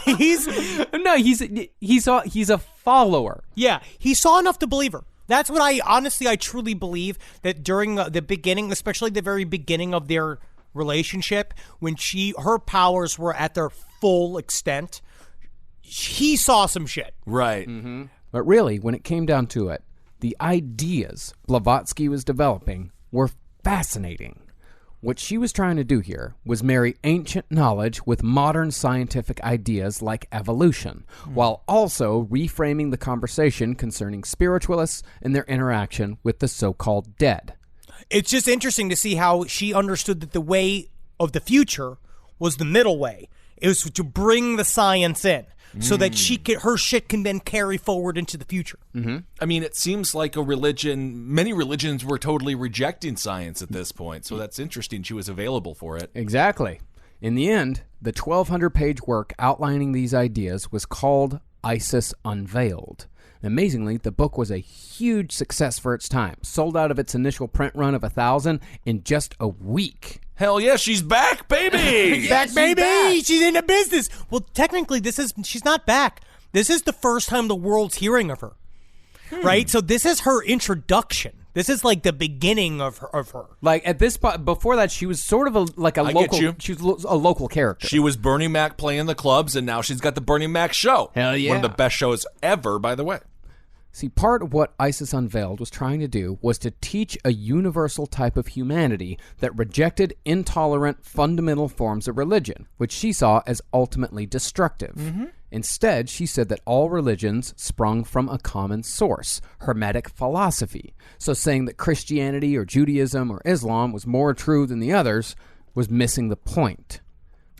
He's a follower. Yeah, he saw enough to believe her. That's what I truly believe, that during the beginning, especially the very beginning of their relationship, when her powers were at their full extent, he saw some shit. Right. Mm-hmm. But really, when it came down to it, the ideas Blavatsky was developing were fascinating. What she was trying to do here was marry ancient knowledge with modern scientific ideas like evolution, while also reframing the conversation concerning spiritualists and their interaction with the so-called dead. It's just interesting to see how she understood that the way of the future was the middle way. It was to bring the science in so that her shit can then carry forward into the future. Mm-hmm. I mean, it seems like many religions were totally rejecting science at this point, so that's interesting she was available for it. Exactly. In the end, the 1,200-page work outlining these ideas was called Isis Unveiled. Amazingly, the book was a huge success for its time, sold out of its initial print run of 1,000 in just a week. Hell yeah, she's back, baby! Back, baby! She's in the business! Well, technically, she's not back. This is the first time the world's hearing of her. Right? So this is her introduction. This is like the beginning of her. Like at this point, before that, she was sort of a local. She was a local character. She was Bernie Mac playing the clubs, and now she's got the Bernie Mac show. Hell yeah! One of the best shows ever, by the way. See, part of what Isis Unveiled was trying to do was to teach a universal type of humanity that rejected intolerant, fundamental forms of religion, which she saw as ultimately destructive. Mm-hmm. Instead, she said that all religions sprung from a common source, Hermetic philosophy. So saying that Christianity or Judaism or Islam was more true than the others was missing the point.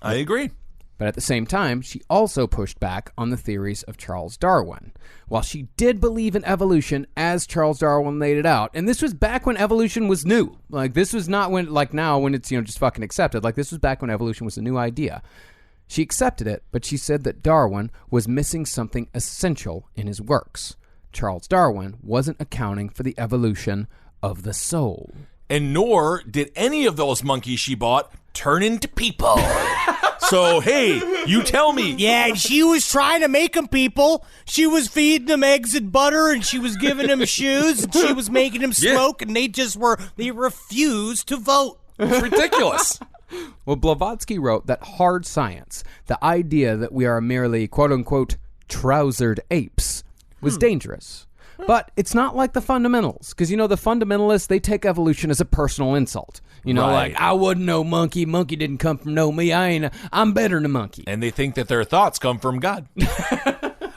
I agree. But at the same time, she also pushed back on the theories of Charles Darwin. While she did believe in evolution as Charles Darwin laid it out, and this was back when evolution was new. Like, this was not when, like now, when it's, just fucking accepted. Like, this was back when evolution was a new idea. She accepted it, but she said that Darwin was missing something essential in his works. Charles Darwin wasn't accounting for the evolution of the soul. And nor did any of those monkeys she bought turn into people. So, hey, you tell me. Yeah, and she was trying to make them people. She was feeding them eggs and butter, and she was giving them shoes, and she was making them smoke, and they refused to vote. It's ridiculous. Well, Blavatsky wrote that hard science, the idea that we are merely quote-unquote trousered apes, was dangerous. But it's not like the fundamentals, because, the fundamentalists, they take evolution as a personal insult. Right. Like, I wasn't no monkey. Monkey didn't come from no me. I'm better than a monkey. And they think that their thoughts come from God.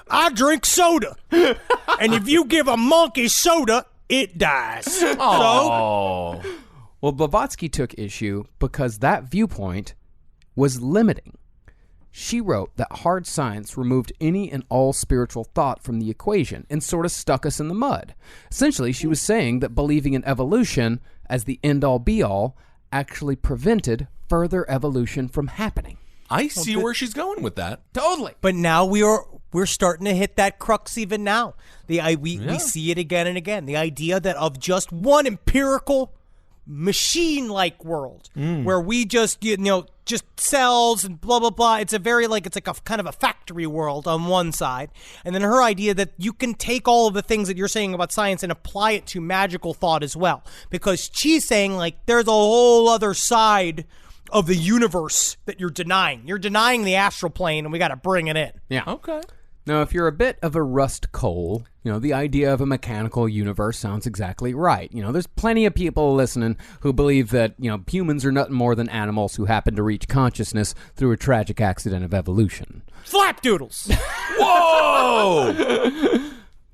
I drink soda. And if you give a monkey soda, it dies. Oh. So? Well, Blavatsky took issue because that viewpoint was limiting. She wrote that hard science removed any and all spiritual thought from the equation and sort of stuck us in the mud. Essentially, she was saying that believing in evolution as the end-all be-all actually prevented further evolution from happening. I see where she's going with that. Totally. But now we're starting to hit that crux even now. We see it again and again. The idea that of just one empirical machine-like world where we just just cells and blah blah blah. It's like a kind of a factory world on one side, and then her idea that you can take all of the things that you're saying about science and apply it to magical thought as well, because she's saying like there's a whole other side of the universe that you're denying. You're denying the astral plane, and we got to bring it in. Yeah. Okay. Now, if you're a bit of a rust coal, the idea of a mechanical universe sounds exactly right. There's plenty of people listening who believe that, humans are nothing more than animals who happen to reach consciousness through a tragic accident of evolution. Flapdoodles! Whoa!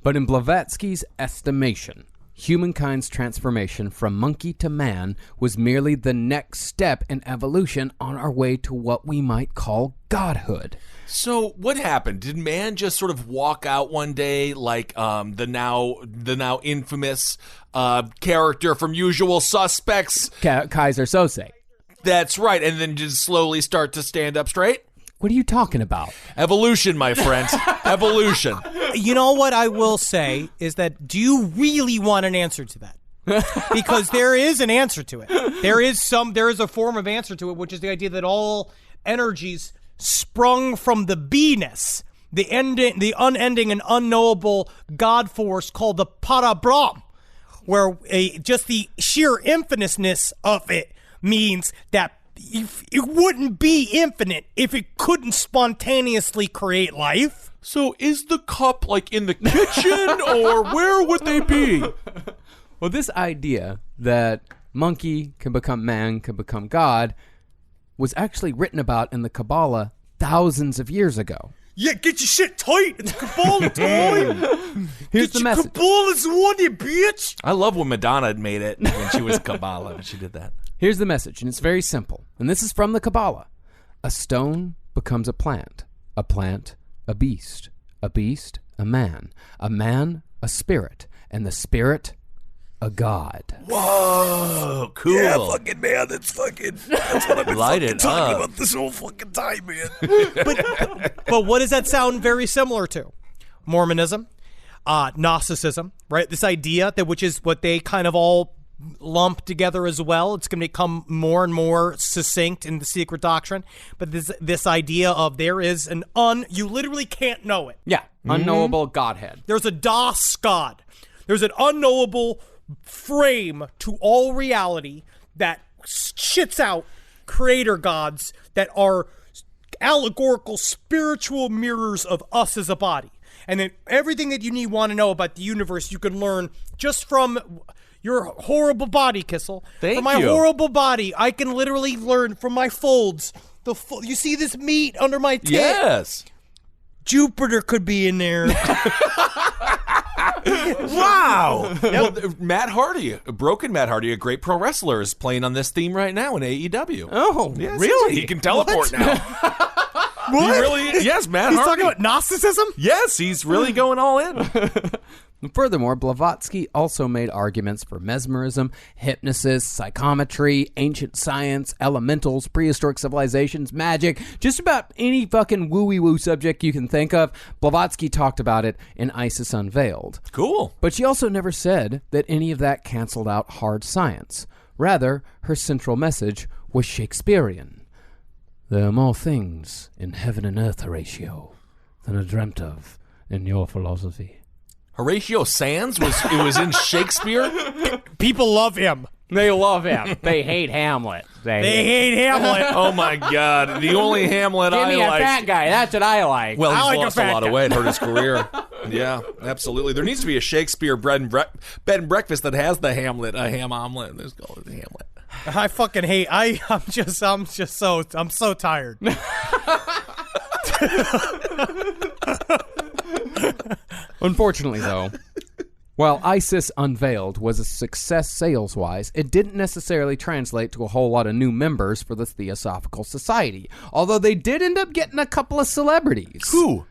But in Blavatsky's estimation, humankind's transformation from monkey to man was merely the next step in evolution on our way to what we might call godhood. So what happened? Did man just sort of walk out one day like the now infamous character from Usual Suspects? Kaiser Sose. That's right, and then just slowly start to stand up straight? What are you talking about? Evolution, my friends. Evolution. You know what I will say is that, do you really want an answer to that? Because there is an answer to it. There is a form of answer to it, which is the idea that all energies sprung from the beingness, the unending and unknowable God force called the Parabrahm, where just the sheer infiniteness of it means that it wouldn't be infinite if it couldn't spontaneously create life. So is the cup like in the kitchen or where would they be? Well, this idea that monkey can become man, can become God, was actually written about in the Kabbalah thousands of years ago. Yeah, get your shit tight. It's Kabbalah time. Here's the message. Kabbalah's one, you bitch. I love when Madonna made it when she was Kabbalah when she did that. Here's the message, and it's very simple. And this is from the Kabbalah. A stone becomes a plant a beast, a man, a spirit, and the spirit, a god. Whoa, cool. Yeah, fucking man, that's what I've been Light fucking it talking up. about this whole fucking time, man. But what does that sound very similar to? Mormonism, Gnosticism, right? This idea that, which is what they kind of all lump together as well. It's going to become more and more succinct in the secret doctrine. But this idea of there is you literally can't know it. Yeah, unknowable Godhead. There's a Das God. There's an unknowable frame to all reality that shits out creator gods that are allegorical spiritual mirrors of us as a body. And then everything that you want to know about the universe, you can learn just from your horrible body, Kissel. From my horrible body, I can literally learn from my folds. You see this meat under my tit? Yes. Jupiter could be in there. Wow. Well, Matt Hardy, broken Matt Hardy, a great pro wrestler, is playing on this theme right now in AEW. Oh, Yes, really? He can teleport now. What? He really, yes, Matt He's Hardy. talking about Gnosticism? Yes, he's really going all in. Furthermore, Blavatsky also made arguments for mesmerism, hypnosis, psychometry, ancient science, elementals, prehistoric civilizations, magic, just about any fucking woo-woo subject you can think of. Blavatsky talked about it in Isis Unveiled. Cool. But she also never said that any of that canceled out hard science. Rather, her central message was Shakespearean. There are more things in heaven and earth, Horatio, than are dreamt of in your philosophy. Horatio Sands was in Shakespeare. People love him. They love him. They hate Hamlet. They hate Hamlet. Oh my God! The only Hamlet Give I me a like. fat guy. That's what I like. Well, I he's like a lost a fat lot guy. of weight, hurt his career. Yeah, absolutely. There needs to be a Shakespeare bed and breakfast that has the Hamlet, a ham omelet. Let's call it the Hamlet. I fucking hate. I'm so tired. Unfortunately, though, while Isis Unveiled was a success sales-wise, it didn't necessarily translate to a whole lot of new members for the Theosophical Society, although they did end up getting a couple of celebrities. Who?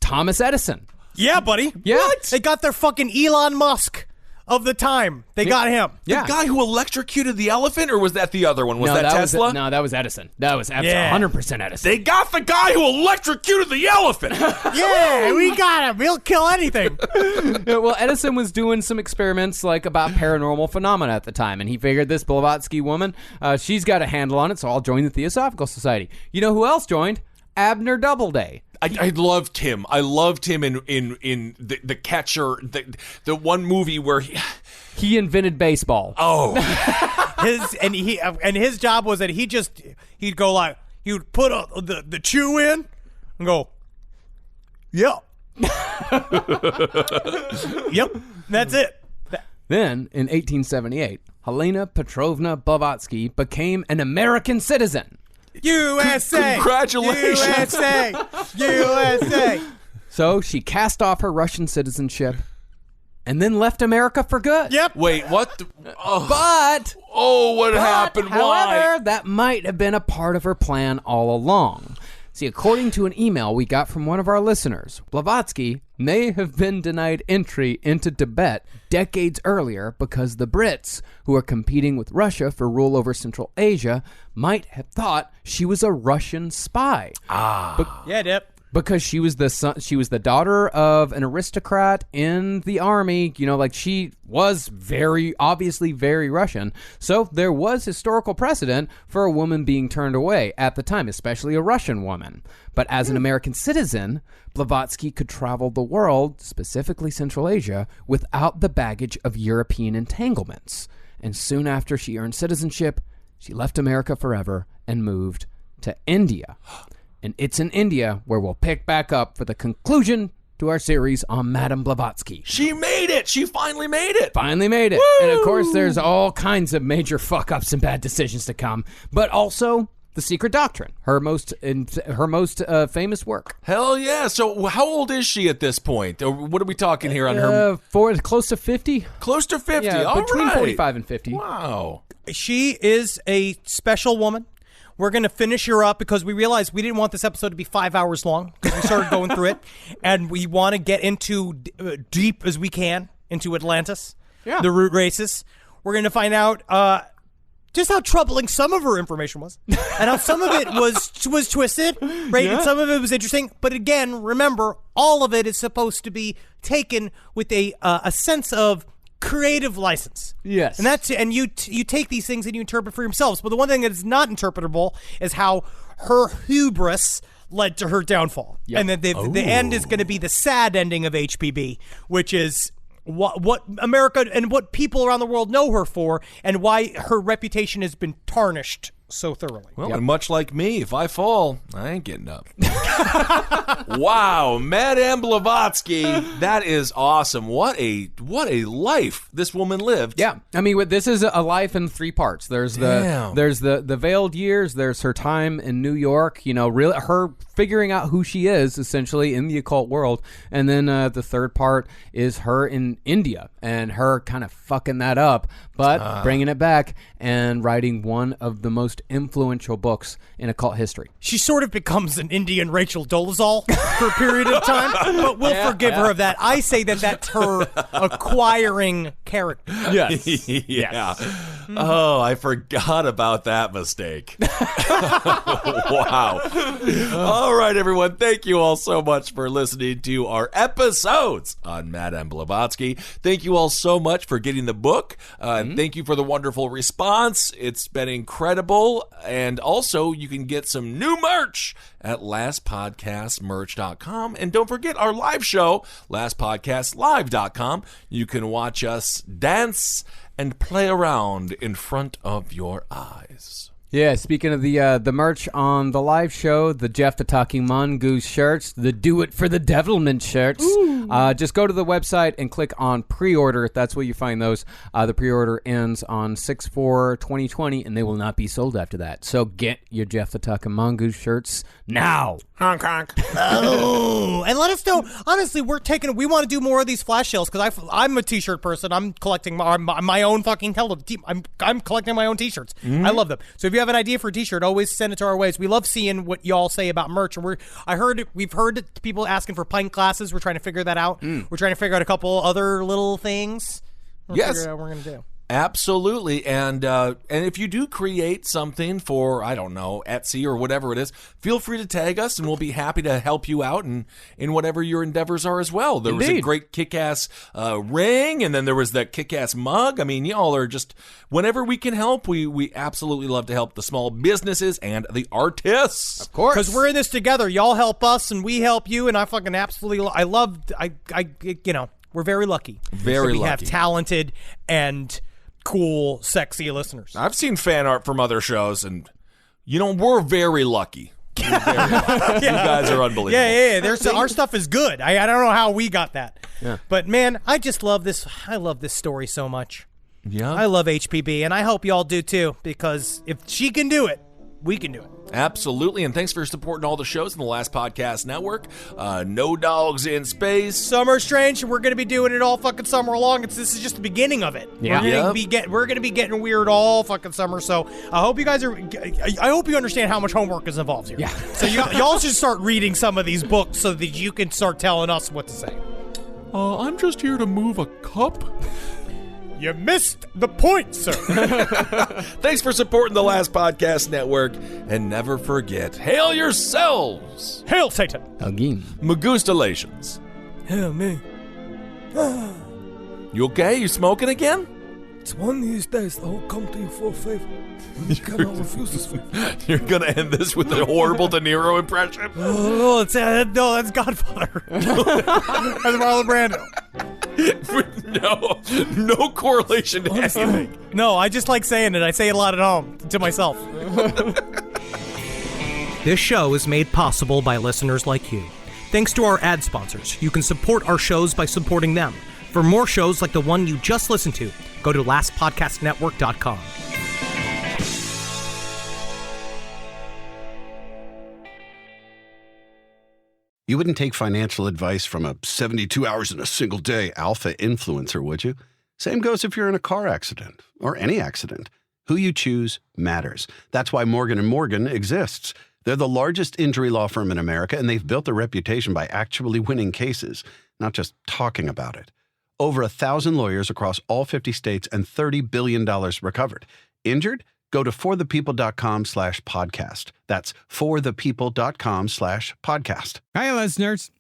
Thomas Edison. Yeah, buddy. Yeah. What? They got their fucking Elon Musk of the time. They got him. Yeah. The guy who electrocuted the elephant, or was that the other one? Was No, that Tesla? No, that was Edison. That was Yeah. 100% Edison. They got the guy who electrocuted the elephant. Yeah, we got him. He'll kill anything. Yeah, well, Edison was doing some experiments like about paranormal phenomena at the time, and he figured this Blavatsky woman, she's got a handle on it, so I'll join the Theosophical Society. You know who else joined? Abner Doubleday. I loved him. I loved him in the Catcher, the one movie where He invented baseball. oh His job was that he'd go like he would put the chew in and go, yep, yep, that's it. Then, in 1878, Helena Petrovna Blavatsky became an American citizen. USA, Congratulations. USA. So she cast off her Russian citizenship and then left America for good. Yep. wait, what? But What happened? however, Why? that might have been a part of her plan all along. See, according to an email we got from one of our listeners, Blavatsky may have been denied entry into Tibet decades earlier because the Brits, who are competing with Russia for rule over Central Asia, might have thought she was a Russian spy. Yeah, Dip. Because she was the daughter of an aristocrat in the army, like she was obviously very Russian. So there was historical precedent for a woman being turned away at the time, especially a Russian woman. But as an American citizen, Blavatsky could travel the world, specifically Central Asia, without the baggage of European entanglements. And soon after she earned citizenship, she left America forever and moved to India. And it's in India where we'll pick back up for the conclusion to our series on Madame Blavatsky. She made it. She finally made it. Finally made it. And of course, there's all kinds of major fuck-ups and bad decisions to come. But also, The Secret Doctrine, her most famous work. Hell yeah. So how old is she at this point? Or what are we talking here on her? Close to 50. Close to 50. Yeah, All between right. 45 and 50. Wow. She is a special woman. We're going to finish her up because we realized we didn't want this episode to be 5 hours long because we started going through it. And we want to get into deep as we can into Atlantis, the root races. We're going to find out just how troubling some of her information was and how some of it was twisted, right? And some of it was interesting. But again, remember, all of it is supposed to be taken with a sense of creative license. Yes. And you take these things and you interpret for yourselves. But the one thing that is not interpretable is how her hubris led to her downfall. Yep. And then the end is going to be the sad ending of HPB, which is what America and what people around the world know her for and why her reputation has been tarnished so thoroughly. Well, and much like me, if I fall, I ain't getting up. Wow, Madame Blavatsky, that is awesome. What a life this woman lived. Yeah, I mean, this is a life in 3 parts. There's the veiled years. There's her time in New York. You know, really her figuring out who she is essentially in the occult world, and then the third part is her in India and her kind of fucking that up, but bringing it back and writing one of the most influential books in occult history. She sort of becomes an Indian Rachel Dolezal for a period of time, but we'll forgive her of that. I say that that's her acquiring character. Yes. Yeah. Oh, I forgot about that mistake. Wow. All right, everyone. Thank you all so much for listening to our episodes on Madame Blavatsky. Thank you all so much for getting the book. Thank you for the wonderful response. It's been incredible. And also, you can get some new merch at lastpodcastmerch.com. And don't forget our live show, lastpodcastlive.com. You can watch us dance and play around in front of your eyes. Yeah, speaking of the merch on the live show, the Jeff the Talking Mongoose shirts, the Do It for the Devilment shirts, just go to the website and click on pre-order. That's where you find those. The pre-order ends on 6/4/2020, and they will not be sold after that. So get your Jeff the Talking Mongoose shirts now. Honk, honk. Oh, and let us know. Honestly, we want to do more of these flash sales because I'm a t-shirt person. I'm collecting my own fucking I'm collecting my own t-shirts. I love them. So if you have an idea for a t-shirt, always send it to our ways. We love seeing what y'all say about merch. And we've heard people asking for pint glasses. We're trying to figure that out. We're trying to figure out a couple other little things. Figure out what we're gonna do. Absolutely, and if you do create something for, I don't know, Etsy or whatever it is, feel free to tag us, and we'll be happy to help you out in whatever your endeavors are as well. There was a great kick-ass ring, and then there was that kick-ass mug. I mean, y'all are just, whenever we can help, we absolutely love to help the small businesses and the artists. Of course. Because we're in this together. Y'all help us, and we help you, and I fucking absolutely, we're very lucky. Very lucky. We have talented and cool, sexy listeners. I've seen fan art from other shows, and we're very lucky. We're very lucky. You guys are unbelievable. Yeah. Our stuff is good. I don't know how we got that. Yeah. But man, I just love this. I love this story so much. Yeah. I love HPB, and I hope y'all do too, because if she can do it, we can do it. Absolutely, and thanks for supporting all the shows in the Last Podcast Network. No Dogs in Space. Summer Strange, we're going to be doing it all fucking summer long. This is just the beginning of it. Yeah. We're going to be getting weird all fucking summer, so I hope you guys I hope you understand how much homework is involved here. Yeah. So y'all should start reading some of these books so that you can start telling us what to say. I'm just here to move a cup. You missed the point, sir. Thanks for supporting the Last Podcast Network. And never forget, hail yourselves. Hail Satan. Again. Magustalations. Hail me. You okay? You smoking again? It's one of these days that I'll come to you for a favor. You cannot refuse this favor. You're going to end this with a horrible De Niro impression? No, that's Godfather. That's Marlon Brando. No correlation to anything. No, I just like saying it. I say it a lot at home to myself. This show is made possible by listeners like you. Thanks to our ad sponsors, you can support our shows by supporting them. For more shows like the one you just listened to, go to lastpodcastnetwork.com. You wouldn't take financial advice from a 72 hours in a single day alpha influencer, would you? Same goes if you're in a car accident or any accident. Who you choose matters. That's why Morgan & Morgan exists. They're the largest injury law firm in America, and they've built their reputation by actually winning cases, not just talking about it. Over 1,000 lawyers across all 50 states and $30 billion recovered. Injured? Go to forthepeople.com/podcast. That's forthepeople.com/podcast. Hi, listeners.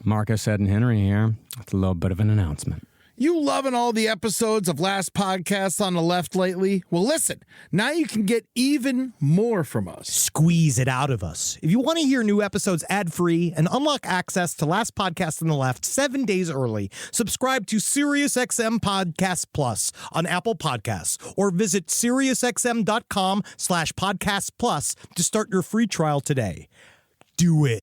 Marcus, Ed, and Henry here with a little bit of an announcement. You loving all the episodes of Last Podcast on the Left lately? Well, listen, now you can get even more from us. Squeeze it out of us. If you want to hear new episodes ad-free and unlock access to Last Podcast on the Left 7 days early, subscribe to SiriusXM Podcast Plus on Apple Podcasts or visit SiriusXM.com/Podcast Plus to start your free trial today. Do it.